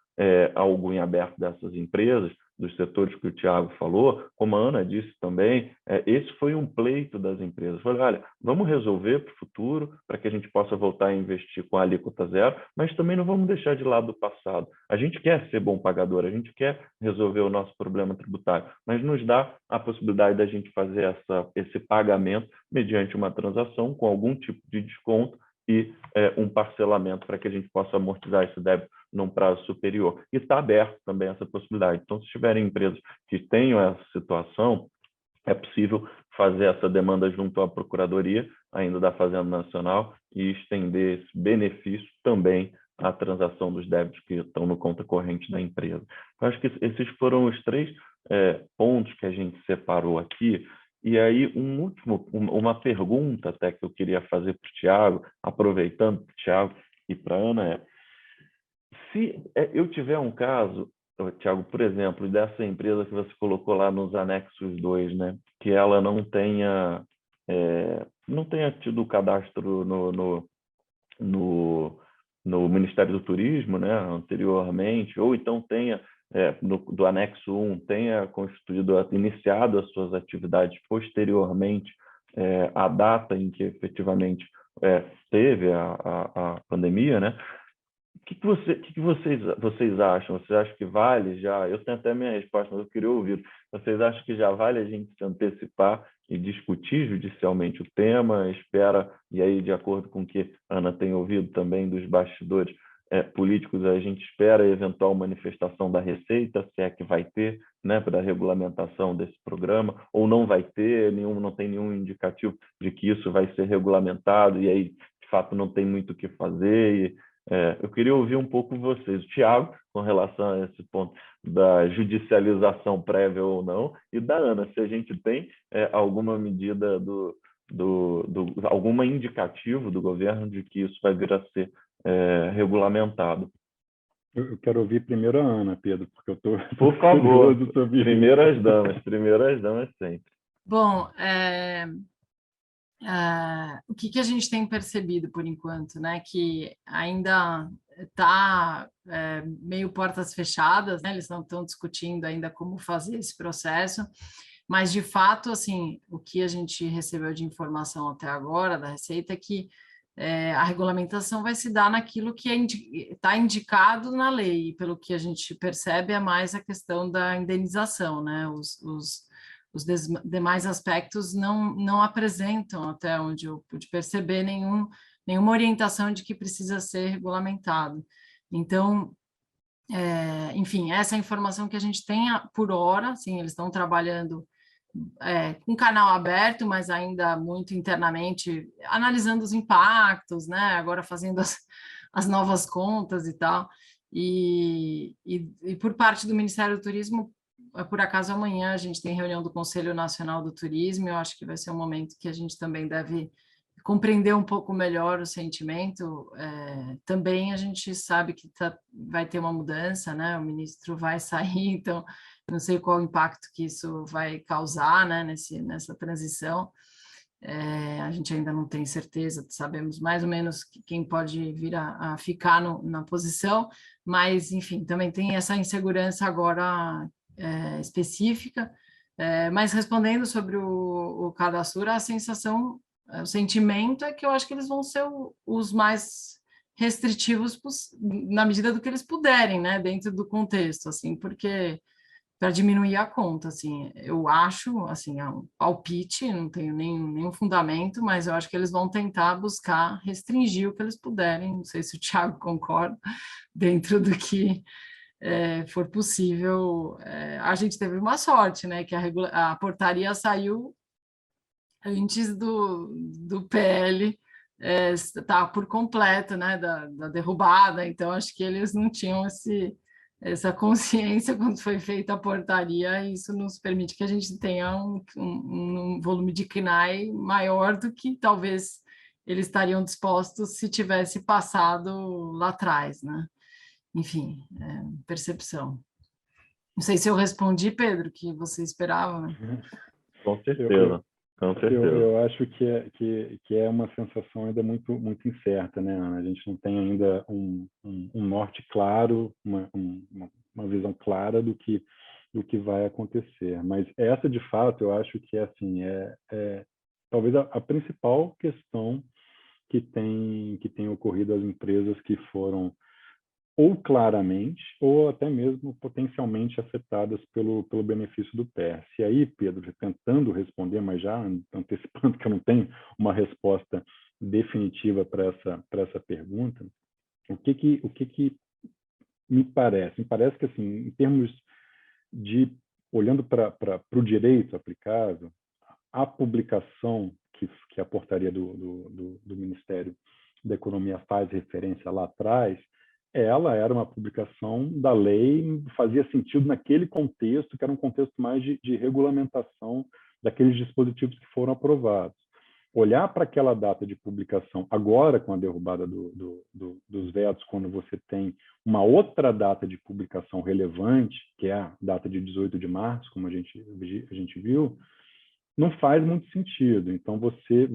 algo em aberto dessas empresas, dos setores que o Tiago falou, como a Ana disse também, esse foi um pleito das empresas. Falei, olha, vamos resolver para o futuro, para que a gente possa voltar a investir com a alíquota zero, mas também não vamos deixar de lado o passado. A gente quer ser bom pagador, a gente quer resolver o nosso problema tributário, mas nos dá a possibilidade da gente fazer esse pagamento mediante uma transação com algum tipo de desconto e um parcelamento para que a gente possa amortizar esse débito num prazo superior. E está aberto também essa possibilidade. Então, se tiverem empresas que tenham essa situação, é possível fazer essa demanda junto à Procuradoria, ainda da Fazenda Nacional, e estender esse benefício também à transação dos débitos que estão no conta corrente da empresa. Eu acho que esses foram os 3 pontos que a gente separou aqui. E aí, uma pergunta até que eu queria fazer para o Tiago, aproveitando para o Tiago e para a Ana, se eu tiver um caso, Tiago, por exemplo, dessa empresa que você colocou lá nos anexos 2, né, que ela não tenha tido o cadastro no Ministério do Turismo, né, anteriormente, ou então tenha do anexo 1 tenha iniciado as suas atividades posteriormente à data em que efetivamente teve a pandemia, né? O que vocês acham? Vocês acham que vale já? Eu tenho até minha resposta, mas eu queria ouvir. Vocês acham que já vale a gente se antecipar e discutir judicialmente o tema? Espera, e aí, de acordo com o que a Ana tem ouvido também dos bastidores políticos, a gente espera a eventual manifestação da Receita, se é que vai ter, né, para a regulamentação desse programa, ou não vai ter, não tem nenhum indicativo de que isso vai ser regulamentado, e aí, de fato, não tem muito o que fazer. Eu queria ouvir um pouco vocês, o Tiago, com relação a esse ponto da judicialização prévia ou não, e da Ana, se a gente tem alguma medida algum indicativo do governo de que isso vai vir a ser regulamentado. Eu quero ouvir primeiro a Ana, Pedro, porque eu estou Por favor, primeiras damas sempre. Bom, o que a gente tem percebido por enquanto, né, que ainda está meio portas fechadas, né, eles não estão discutindo ainda como fazer esse processo, mas de fato, assim, o que a gente recebeu de informação até agora da Receita é que a regulamentação vai se dar naquilo que está indicado na lei, e pelo que a gente percebe é mais a questão da indenização, né, os demais aspectos não apresentam, até onde eu pude perceber, nenhuma orientação de que precisa ser regulamentado. Então, enfim, essa é a informação que a gente tem por hora, assim, eles estão trabalhando com canal aberto, mas ainda muito internamente, analisando os impactos, né? Agora fazendo as novas contas e tal. E por parte do Ministério do Turismo, por acaso amanhã a gente tem reunião do Conselho Nacional do Turismo, eu acho que vai ser um momento que a gente também deve compreender um pouco melhor o sentimento. Também a gente sabe que vai ter uma mudança, né? O ministro vai sair, então não sei qual o impacto que isso vai causar, né, nessa transição. A gente ainda não tem certeza, sabemos mais ou menos quem pode vir a ficar na posição, mas, enfim, também tem essa insegurança agora específica. Mas respondendo sobre o Cadastur, a sensação, o sentimento é que eu acho que eles vão ser os mais restritivos na medida do que eles puderem, né, dentro do contexto, assim, porque para diminuir a conta, assim, eu acho, assim, é um palpite, não tenho nenhum fundamento, mas eu acho que eles vão tentar buscar restringir o que eles puderem, não sei se o Thiago concorda, dentro do que for possível. A gente teve uma sorte, né, que a portaria saiu antes do PL tá por completo, né, da derrubada, então acho que eles não tinham essa consciência quando foi feita a portaria, e isso nos permite que a gente tenha um volume de CNAE maior do que talvez eles estariam dispostos se tivesse passado lá atrás, né? Enfim, percepção. Não sei se eu respondi, Pedro, o que você esperava, né? Com certeza. Com certeza. Eu acho que é uma sensação ainda muito incerta, né, Ana? A gente não tem ainda um norte claro, uma visão clara do que vai acontecer. Mas essa, de fato, eu acho que assim, talvez a principal questão que tem ocorrido às empresas que foram ou claramente, ou até mesmo potencialmente afetadas pelo benefício do PER. E aí, Pedro, tentando responder, mas já antecipando que eu não tenho uma resposta definitiva para essa pergunta, o que me parece? Me parece que, assim, em termos de, olhando para o direito aplicável, a publicação que a portaria do Ministério da Economia faz referência lá atrás, ela era uma publicação da lei, fazia sentido naquele contexto, que era um contexto mais de regulamentação daqueles dispositivos que foram aprovados. Olhar para aquela data de publicação, agora com a derrubada dos vetos, quando você tem uma outra data de publicação relevante, que é a data de 18 de março, como a gente viu, não faz muito sentido. Então, você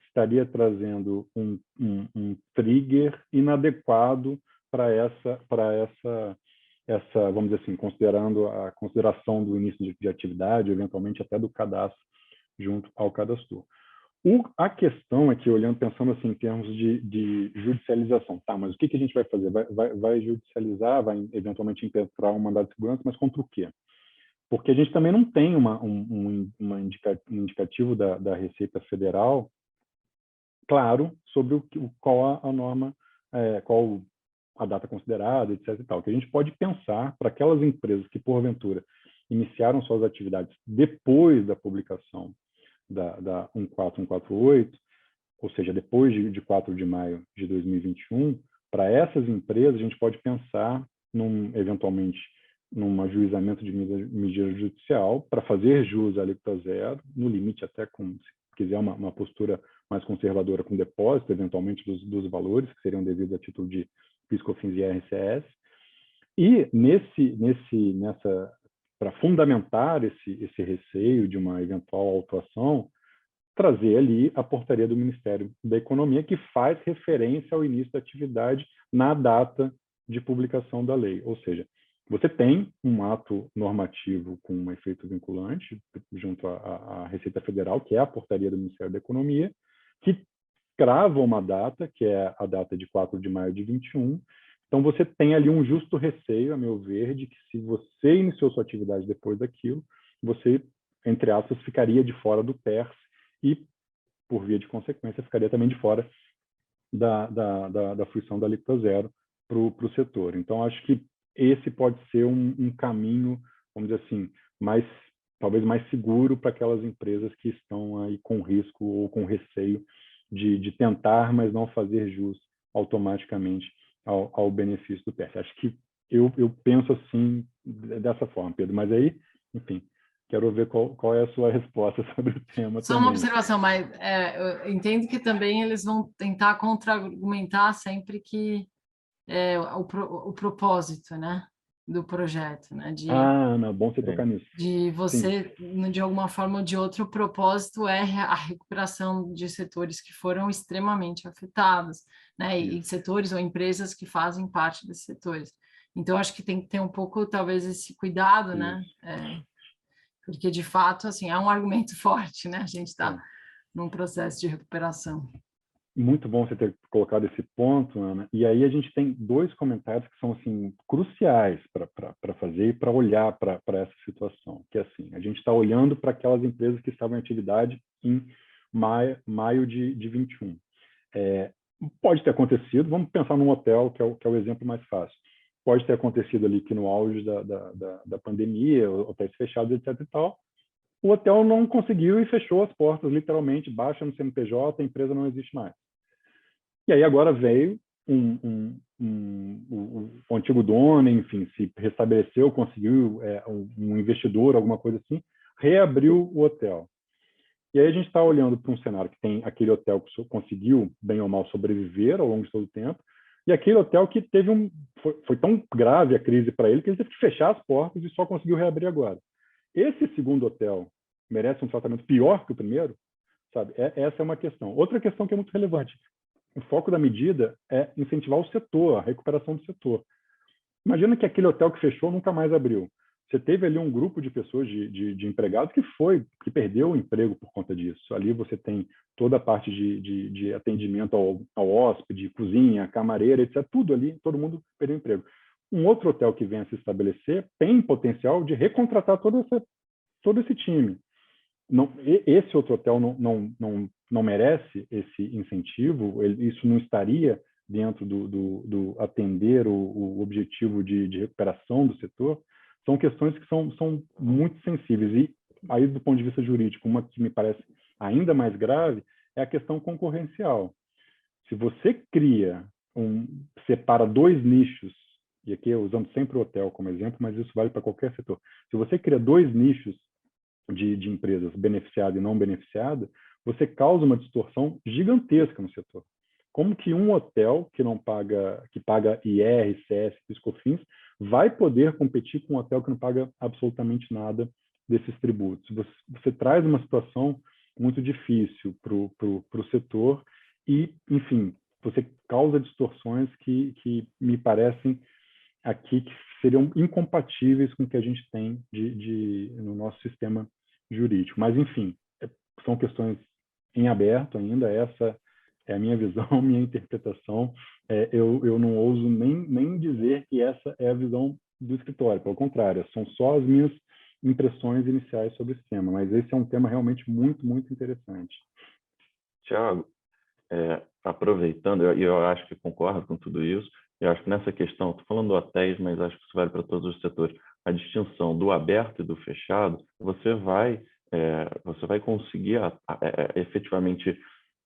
estaria trazendo um trigger inadequado para essa, vamos dizer assim, considerando a consideração do início de atividade, eventualmente até do cadastro junto ao cadastro. A questão é que, pensando assim em termos de judicialização, tá, mas o que a gente vai fazer? Vai judicializar, vai eventualmente impetrar um mandado de segurança, mas contra o quê? Porque a gente também não tem um indicativo da Receita Federal claro sobre qual a norma, qual a data considerada, etc. E tal. O que a gente pode pensar para aquelas empresas que, porventura, iniciaram suas atividades depois da publicação da 14148, ou seja, depois de 4 de maio de 2021, para essas empresas, a gente pode pensar, eventualmente, num ajuizamento de medida judicial para fazer jus à alíquota zero, no limite até com, se quiser, uma postura mais conservadora com depósito, eventualmente, dos valores que seriam devidos a título de PIS/COFINS e IRCS. E para fundamentar esse receio de uma eventual autuação, trazer ali a portaria do Ministério da Economia, que faz referência ao início da atividade na data de publicação da lei. Ou seja, você tem um ato normativo com um efeito vinculante junto à Receita Federal, que é a portaria do Ministério da Economia, que crava uma data, que é a data de 4 de maio de 21. Então, você tem ali um justo receio, a meu ver, de que se você iniciou sua atividade depois daquilo, você, entre aspas, ficaria de fora do PERS e, por via de consequência, ficaria também de fora da fruição da alíquota zero para o setor. Então, acho que esse pode ser um caminho, vamos dizer assim, talvez mais seguro para aquelas empresas que estão aí com risco ou com receio de tentar, mas não fazer jus automaticamente ao benefício do PERS. Acho que eu penso assim, dessa forma, Pedro. Mas aí, enfim, quero ver qual é a sua resposta sobre o tema Só também. uma observação, mas eu entendo que também eles vão tentar contra-argumentar sempre que o propósito, né, do projeto, né, Ana, bom você tocar nisso. de Sim, você, de alguma forma ou de outra, o propósito é a recuperação de setores que foram extremamente afetados, né, e setores ou empresas que fazem parte desses setores. Então, acho que tem que ter um pouco, talvez, esse cuidado, né, porque, de fato, assim, é um argumento forte, né, a gente está num processo de recuperação. muito bom você ter colocado esse ponto, Ana. E aí a gente tem dois comentários que são assim cruciais para fazer e para olhar para essa situação. Que é assim, a gente está olhando para aquelas empresas que estavam em atividade em maio de 21. Pode ter acontecido, vamos pensar num hotel, que é o exemplo mais fácil. Pode ter acontecido ali que no auge da pandemia, hotéis fechados, etc. e tal, o hotel não conseguiu e fechou as portas, literalmente, baixa no CNPJ, a empresa não existe mais. E aí agora veio o antigo dono, enfim, se restabeleceu, conseguiu um investidor, alguma coisa assim, reabriu o hotel. E aí a gente está olhando para um cenário que tem aquele hotel que conseguiu, bem ou mal, sobreviver ao longo de todo o tempo, e aquele hotel que teve foi tão grave a crise para ele que ele teve que fechar as portas e só conseguiu reabrir agora. Esse segundo hotel merece um tratamento pior que o primeiro? Sabe? Essa é uma questão. Outra questão que é muito relevante. O foco da medida é incentivar o setor, a recuperação do setor. Imagina que aquele hotel que fechou nunca mais abriu. Você teve ali um grupo de pessoas, de empregados, que perdeu o emprego por conta disso. Ali você tem toda a parte de atendimento ao hóspede, cozinha, camareira, etc. Tudo ali, todo mundo perdeu o emprego. Um outro hotel que venha a se estabelecer tem potencial de recontratar todo esse time. Esse outro hotel não merece esse incentivo, isso não estaria dentro do atender o objetivo de recuperação do setor. São questões que são muito sensíveis. E aí, do ponto de vista jurídico, uma que me parece ainda mais grave é a questão concorrencial. Se você separa dois nichos, e aqui usando sempre o hotel como exemplo, mas isso vale para qualquer setor. Se você cria dois nichos de empresas beneficiada e não beneficiada, você causa uma distorção gigantesca no setor. Como que um hotel que paga IR, ICS, PIS/COFINS, vai poder competir com um hotel que não paga absolutamente nada desses tributos? Você traz uma situação muito difícil para o setor e, enfim, você causa distorções que me parecem aqui que seriam incompatíveis com o que a gente tem no nosso sistema jurídico. Mas, enfim, são questões em aberto ainda, essa é a minha visão, minha interpretação. Eu não ouso nem dizer que essa é a visão do escritório, pelo contrário, são só as minhas impressões iniciais sobre esse tema, mas esse é um tema realmente muito, muito interessante. Tiago, aproveitando, eu acho que concordo com tudo isso, eu acho que nessa questão, estou falando do hotéis, mas acho que isso vale para todos os setores, a distinção do aberto e do fechado, você vai conseguir efetivamente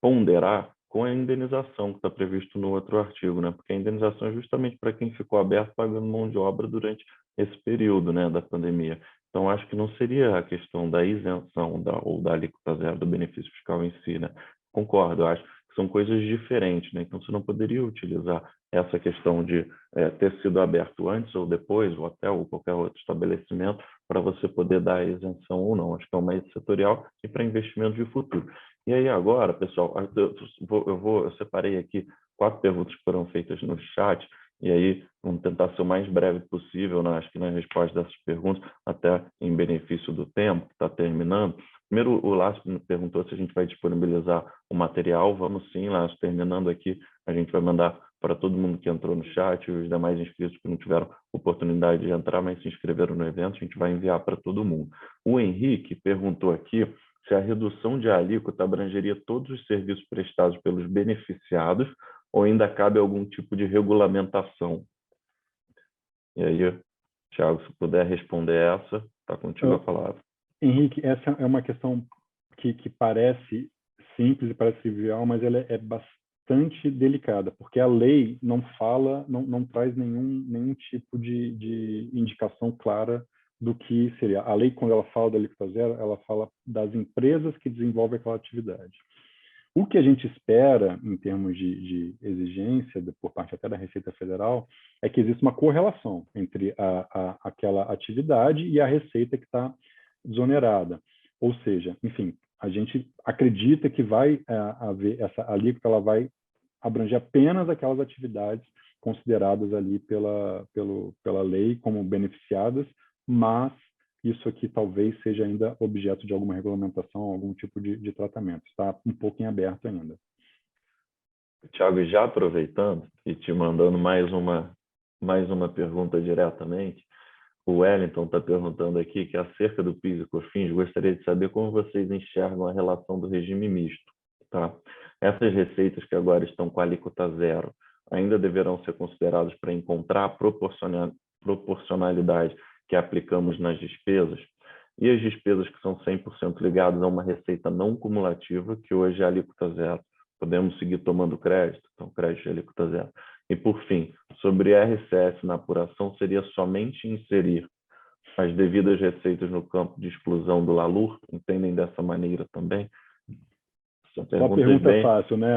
ponderar com a indenização que está previsto no outro artigo, né? Porque a indenização é justamente para quem ficou aberto pagando mão de obra durante esse período, né, da pandemia. Então, acho que não seria a questão da isenção ou da alíquota zero do benefício fiscal em si, né? Concordo, eu acho que são coisas diferentes, né? Então, você não poderia utilizar essa questão de ter sido aberto antes ou depois, o hotel ou qualquer outro estabelecimento, para você poder dar a isenção ou não. Acho que é uma setorial e para investimento de futuro. E aí agora, pessoal, eu separei aqui 4 perguntas que foram feitas no chat, e aí vamos tentar ser o mais breve possível, né? Acho que na resposta dessas perguntas, até em benefício do tempo, que está terminando. Primeiro, o Lácio perguntou se a gente vai disponibilizar o material. Vamos sim, Lácio, terminando aqui, a gente vai mandar para todo mundo que entrou no chat e os demais inscritos que não tiveram oportunidade de entrar, mas se inscreveram no evento, a gente vai enviar para todo mundo. O Henrique perguntou aqui se a redução de alíquota abrangeria todos os serviços prestados pelos beneficiados ou ainda cabe algum tipo de regulamentação. E aí, Thiago, se puder responder essa, está contigo a palavra. Henrique, essa é uma questão que parece simples e parece trivial, mas ela é bastante delicada, porque a lei não traz nenhum tipo de indicação clara do que seria. A lei, quando ela fala da alíquota zero, ela fala das empresas que desenvolvem aquela atividade. O que a gente espera, em termos de exigência, por parte até da Receita Federal, é que exista uma correlação entre aquela atividade e a receita que está desonerada. Ou seja, enfim, a gente acredita que vai haver essa alíquota, ela vai abranger apenas aquelas atividades consideradas ali pela lei como beneficiadas, mas isso aqui talvez seja ainda objeto de alguma regulamentação, algum tipo de tratamento. Está um pouco em aberto ainda. Tiago, já aproveitando e te mandando mais uma pergunta diretamente, o Wellington está perguntando aqui que acerca do PIS e COFINS, gostaria de saber como vocês enxergam a relação do regime misto. Tá? Essas receitas que agora estão com a alíquota zero ainda deverão ser consideradas para encontrar a proporcionalidade que aplicamos nas despesas, e as despesas que são 100% ligadas a uma receita não cumulativa, que hoje é a alíquota zero. Podemos seguir tomando crédito, então crédito de alíquota zero. E, por fim, sobre RCS na apuração, seria somente inserir as devidas receitas no campo de exclusão do LALUR? Entendem dessa maneira também? Uma pergunta bem... fácil, né?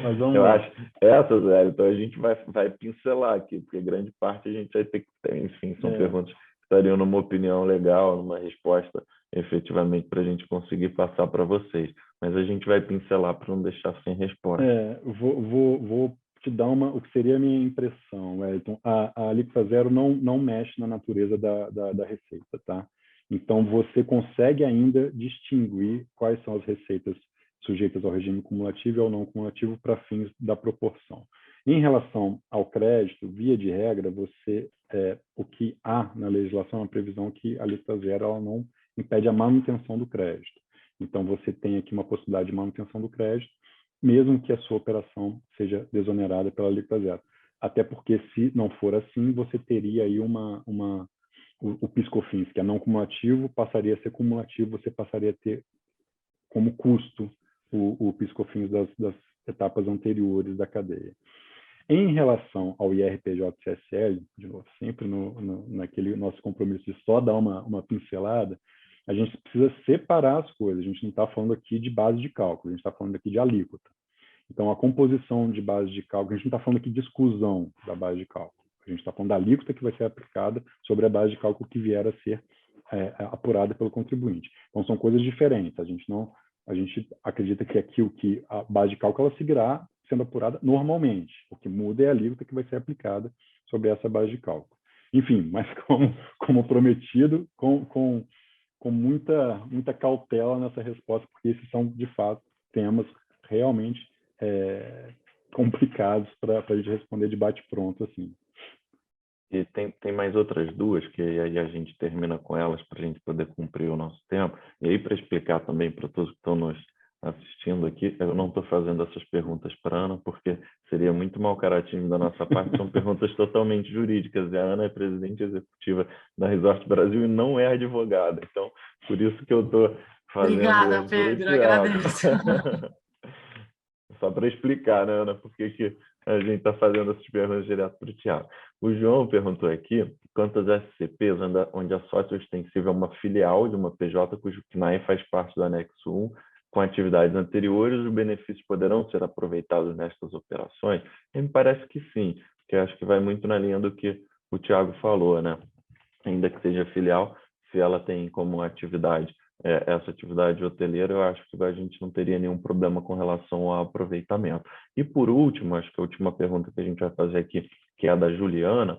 Mas vamos Eu lá. acho essa, Zé, então a gente vai pincelar aqui, porque grande parte a gente vai ter que ter, enfim, são perguntas que estariam numa opinião legal, numa resposta efetivamente para a gente conseguir passar para vocês. Mas a gente vai pincelar para não deixar sem resposta. Vou te dar o que seria a minha impressão, Wellington. A alíquota zero não mexe na natureza da receita, tá? Então, você consegue ainda distinguir quais são as receitas sujeitas ao regime cumulativo e ao não cumulativo para fins da proporção. Em relação ao crédito, via de regra, o que há na legislação é uma previsão que a alíquota zero ela não impede a manutenção do crédito. Então, você tem aqui uma possibilidade de manutenção do crédito, mesmo que a sua operação seja desonerada pela alíquota zero. Até porque, se não for assim, você teria aí o PIS/COFINS, que é não cumulativo, passaria a ser cumulativo, você passaria a ter como custo o PIS/COFINS das etapas anteriores da cadeia. Em relação ao IRPJ-CSL, de novo, sempre naquele nosso compromisso de só dar uma pincelada, a gente precisa separar as coisas. A gente não está falando aqui de base de cálculo, a gente está falando aqui de alíquota. Então, a composição de base de cálculo, a gente não está falando aqui de exclusão da base de cálculo. A gente está falando da alíquota que vai ser aplicada sobre a base de cálculo que vier a ser apurada pelo contribuinte. Então, são coisas diferentes. A gente acredita que aqui a base de cálculo ela seguirá sendo apurada normalmente. O que muda é a alíquota que vai ser aplicada sobre essa base de cálculo. Enfim, mas como prometido, com muita cautela nessa resposta, porque esses são, de fato, temas realmente complicados para a gente responder de bate-pronto, assim. E tem mais outras duas, que aí a gente termina com elas para a gente poder cumprir o nosso tempo. E aí, para explicar também para todos que estão nos assistindo aqui, eu não estou fazendo essas perguntas para a Ana, porque seria muito mau caratismo da nossa parte, são perguntas totalmente jurídicas, e a Ana é presidente executiva da Resort Brasil e não é advogada. Então, por isso que eu estou fazendo... Obrigada, Pedro, agradeço. Só para explicar, né, Ana, por que a gente está fazendo essas perguntas direto para o Thiago. O João perguntou aqui quantas SCPs onde a sócio extensiva é uma filial de uma PJ cujo CNAE faz parte do anexo 1, com atividades anteriores, os benefícios poderão ser aproveitados nestas operações? E me parece que sim, porque acho que vai muito na linha do que o Thiago falou, né? Ainda que seja filial, se ela tem como atividade essa atividade hoteleira, eu acho que a gente não teria nenhum problema com relação ao aproveitamento. E por último, acho que a última pergunta que a gente vai fazer aqui, que é a da Juliana,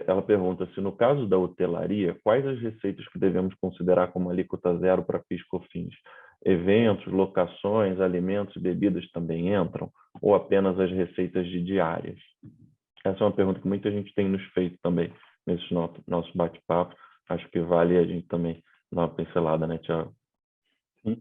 ela pergunta se no caso da hotelaria, quais as receitas que devemos considerar como alíquota zero para PIS/COFINS? Eventos, locações, alimentos e bebidas também entram? Ou apenas as receitas de diárias? Essa é uma pergunta que muita gente tem nos feito também nesse nosso bate-papo. Acho que vale a gente também dar uma pincelada, né, Thiago? Sim,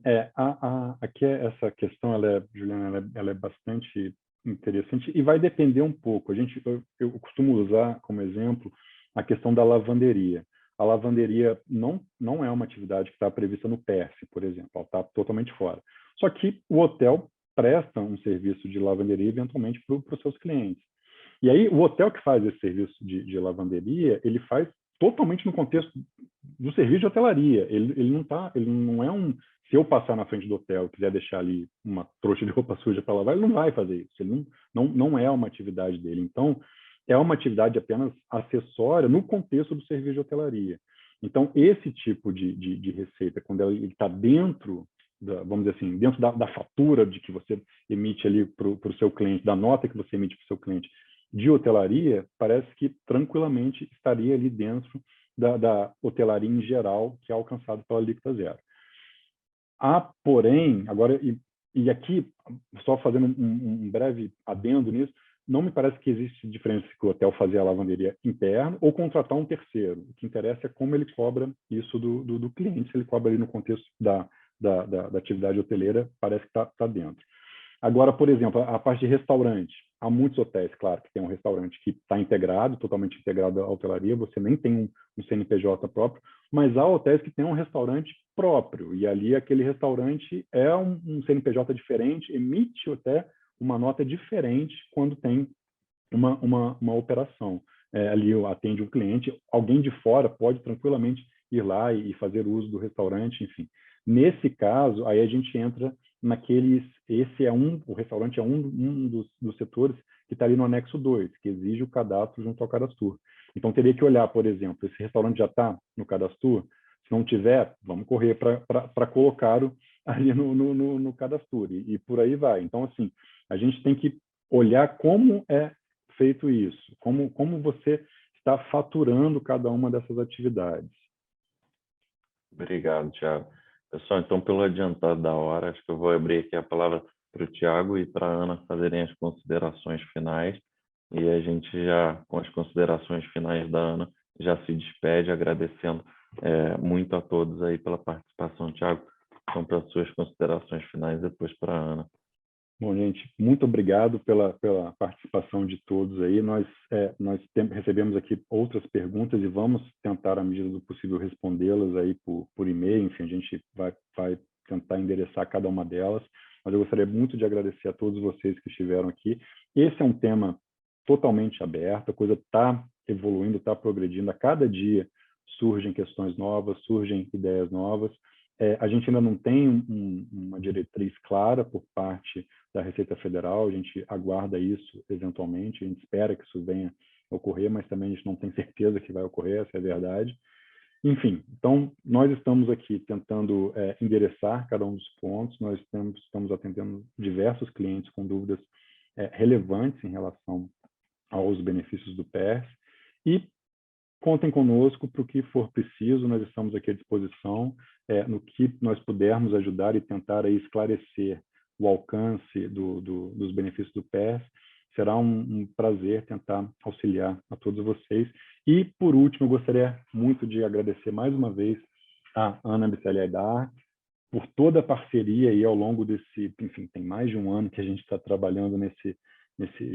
aqui essa questão, Juliana, ela é bastante interessante e vai depender um pouco. Eu costumo usar como exemplo a questão da lavanderia. A lavanderia não é uma atividade que está prevista no PERF, por exemplo, ela está totalmente fora. Só que o hotel presta um serviço de lavanderia eventualmente para os seus clientes. E aí o hotel que faz esse serviço de lavanderia, ele faz totalmente no contexto do serviço de hotelaria. Ele não é um... Se eu passar na frente do hotel e quiser deixar ali uma trouxa de roupa suja para lavar, ele não vai fazer isso. Ele não é uma atividade dele. Então, é uma atividade apenas acessória no contexto do serviço de hotelaria. Então, esse tipo de receita, quando ele está dentro, vamos dizer assim, dentro da fatura de que você emite ali para o seu cliente, da nota que você emite para o seu cliente de hotelaria, parece que tranquilamente estaria ali dentro da hotelaria em geral, que é alcançado pela alíquota zero. Há, porém, agora, e aqui, só fazendo um breve adendo nisso, não me parece que existe diferença se o hotel fazer a lavanderia interna ou contratar um terceiro. O que interessa é como ele cobra isso do cliente, se ele cobra ali no contexto da atividade hoteleira, parece que está dentro. Agora, por exemplo, a parte de restaurante. Há muitos hotéis, claro, que tem um restaurante que está integrado, totalmente integrado à hotelaria, você nem tem um CNPJ próprio, mas há hotéis que têm um restaurante próprio, e ali aquele restaurante é um CNPJ diferente, emite até uma nota diferente quando tem uma operação. Ali atende um cliente, alguém de fora pode tranquilamente ir lá e fazer uso do restaurante, enfim. Nesse caso, aí a gente entra naqueles... o restaurante é um dos setores que está ali no anexo 2, que exige o cadastro junto ao Cadastur. Então, teria que olhar, por exemplo, esse restaurante já está no Cadastur? Se não tiver, vamos correr para colocá-lo ali no Cadastur, e por aí vai. Então, assim, a gente tem que olhar como é feito isso, como você está faturando cada uma dessas atividades. Obrigado, Thiago. Pessoal, então, pelo adiantado da hora, acho que eu vou abrir aqui a palavra para o Thiago e para a Ana fazerem as considerações finais. E a gente já, com as considerações finais da Ana, já se despede, agradecendo muito a todos aí pela participação. Thiago, então, para as suas considerações finais, depois para a Ana. Bom, gente, muito obrigado pela participação de todos aí. Nós recebemos aqui outras perguntas e vamos tentar, à medida do possível, respondê-las aí por e-mail. Enfim, a gente vai tentar endereçar cada uma delas. Mas eu gostaria muito de agradecer a todos vocês que estiveram aqui. Esse é um tema totalmente aberto, a coisa está evoluindo, está progredindo. A cada dia surgem questões novas, surgem ideias novas. A gente ainda não tem uma diretriz clara por parte da Receita Federal, a gente aguarda isso eventualmente, a gente espera que isso venha a ocorrer, mas também a gente não tem certeza que vai ocorrer, essa é a verdade. Enfim, então, nós estamos aqui tentando endereçar cada um dos pontos, nós estamos atendendo diversos clientes com dúvidas relevantes em relação aos benefícios do PERS, e contem conosco para o que for preciso, nós estamos aqui à disposição, no que nós pudermos ajudar e tentar aí esclarecer o alcance dos benefícios do PERS. Será um prazer tentar auxiliar a todos vocês. E, por último, eu gostaria muito de agradecer mais uma vez a Ana Bicelli Aidar por toda a parceria aí ao longo desse... Enfim, tem mais de um ano que a gente está trabalhando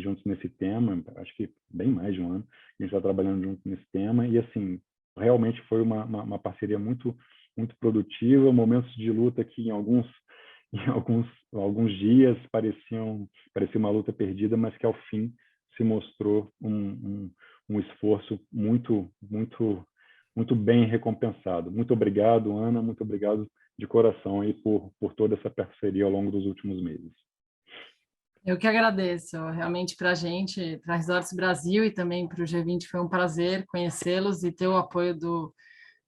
juntos nesse tema, acho que bem mais de um ano, a gente está trabalhando junto nesse tema, e assim, realmente foi uma parceria muito, muito produtiva, momentos de luta que em alguns dias parecia uma luta perdida, mas que ao fim se mostrou um esforço muito, muito, muito bem recompensado. Muito obrigado, Ana, muito obrigado de coração aí por toda essa parceria ao longo dos últimos meses. Eu que agradeço, realmente para a gente, para a Resorts Brasil e também para o G20 foi um prazer conhecê-los e ter o apoio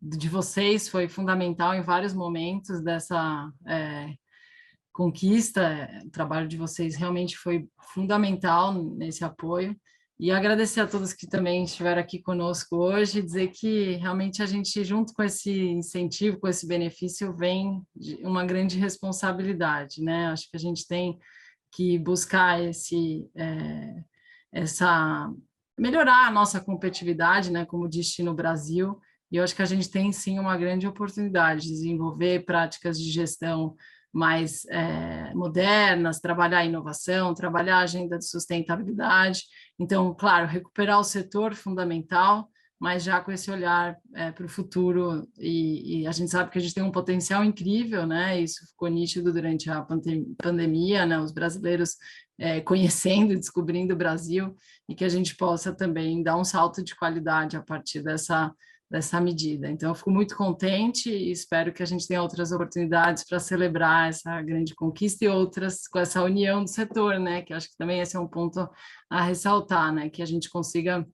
de vocês, foi fundamental em vários momentos dessa conquista, o trabalho de vocês realmente foi fundamental nesse apoio, e agradecer a todos que também estiveram aqui conosco hoje, dizer que realmente a gente, junto com esse incentivo, com esse benefício, vem uma grande responsabilidade, né? Acho que a gente tem que buscar melhorar a nossa competitividade, né, como destino Brasil, e eu acho que a gente tem sim uma grande oportunidade de desenvolver práticas de gestão mais modernas, trabalhar a inovação, trabalhar a agenda de sustentabilidade. Então, claro, recuperar o setor fundamental, mas já com esse olhar para o futuro, e a gente sabe que a gente tem um potencial incrível, né? Isso ficou nítido durante a pandemia, né? Os brasileiros conhecendo e descobrindo o Brasil, e que a gente possa também dar um salto de qualidade a partir dessa medida. Então, eu fico muito contente e espero que a gente tenha outras oportunidades para celebrar essa grande conquista e outras com essa união do setor, né? Que acho que também esse é um ponto a ressaltar, né? Que a gente consiga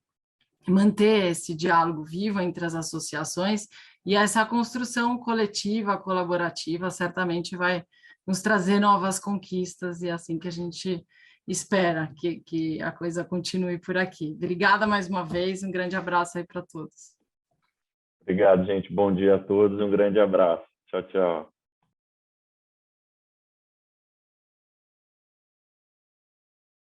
manter esse diálogo vivo entre as associações e essa construção coletiva, colaborativa, certamente vai nos trazer novas conquistas e é assim que a gente espera que a coisa continue por aqui. Obrigada mais uma vez, um grande abraço aí para todos. Obrigado, gente. Bom dia a todos e um grande abraço. Tchau, tchau.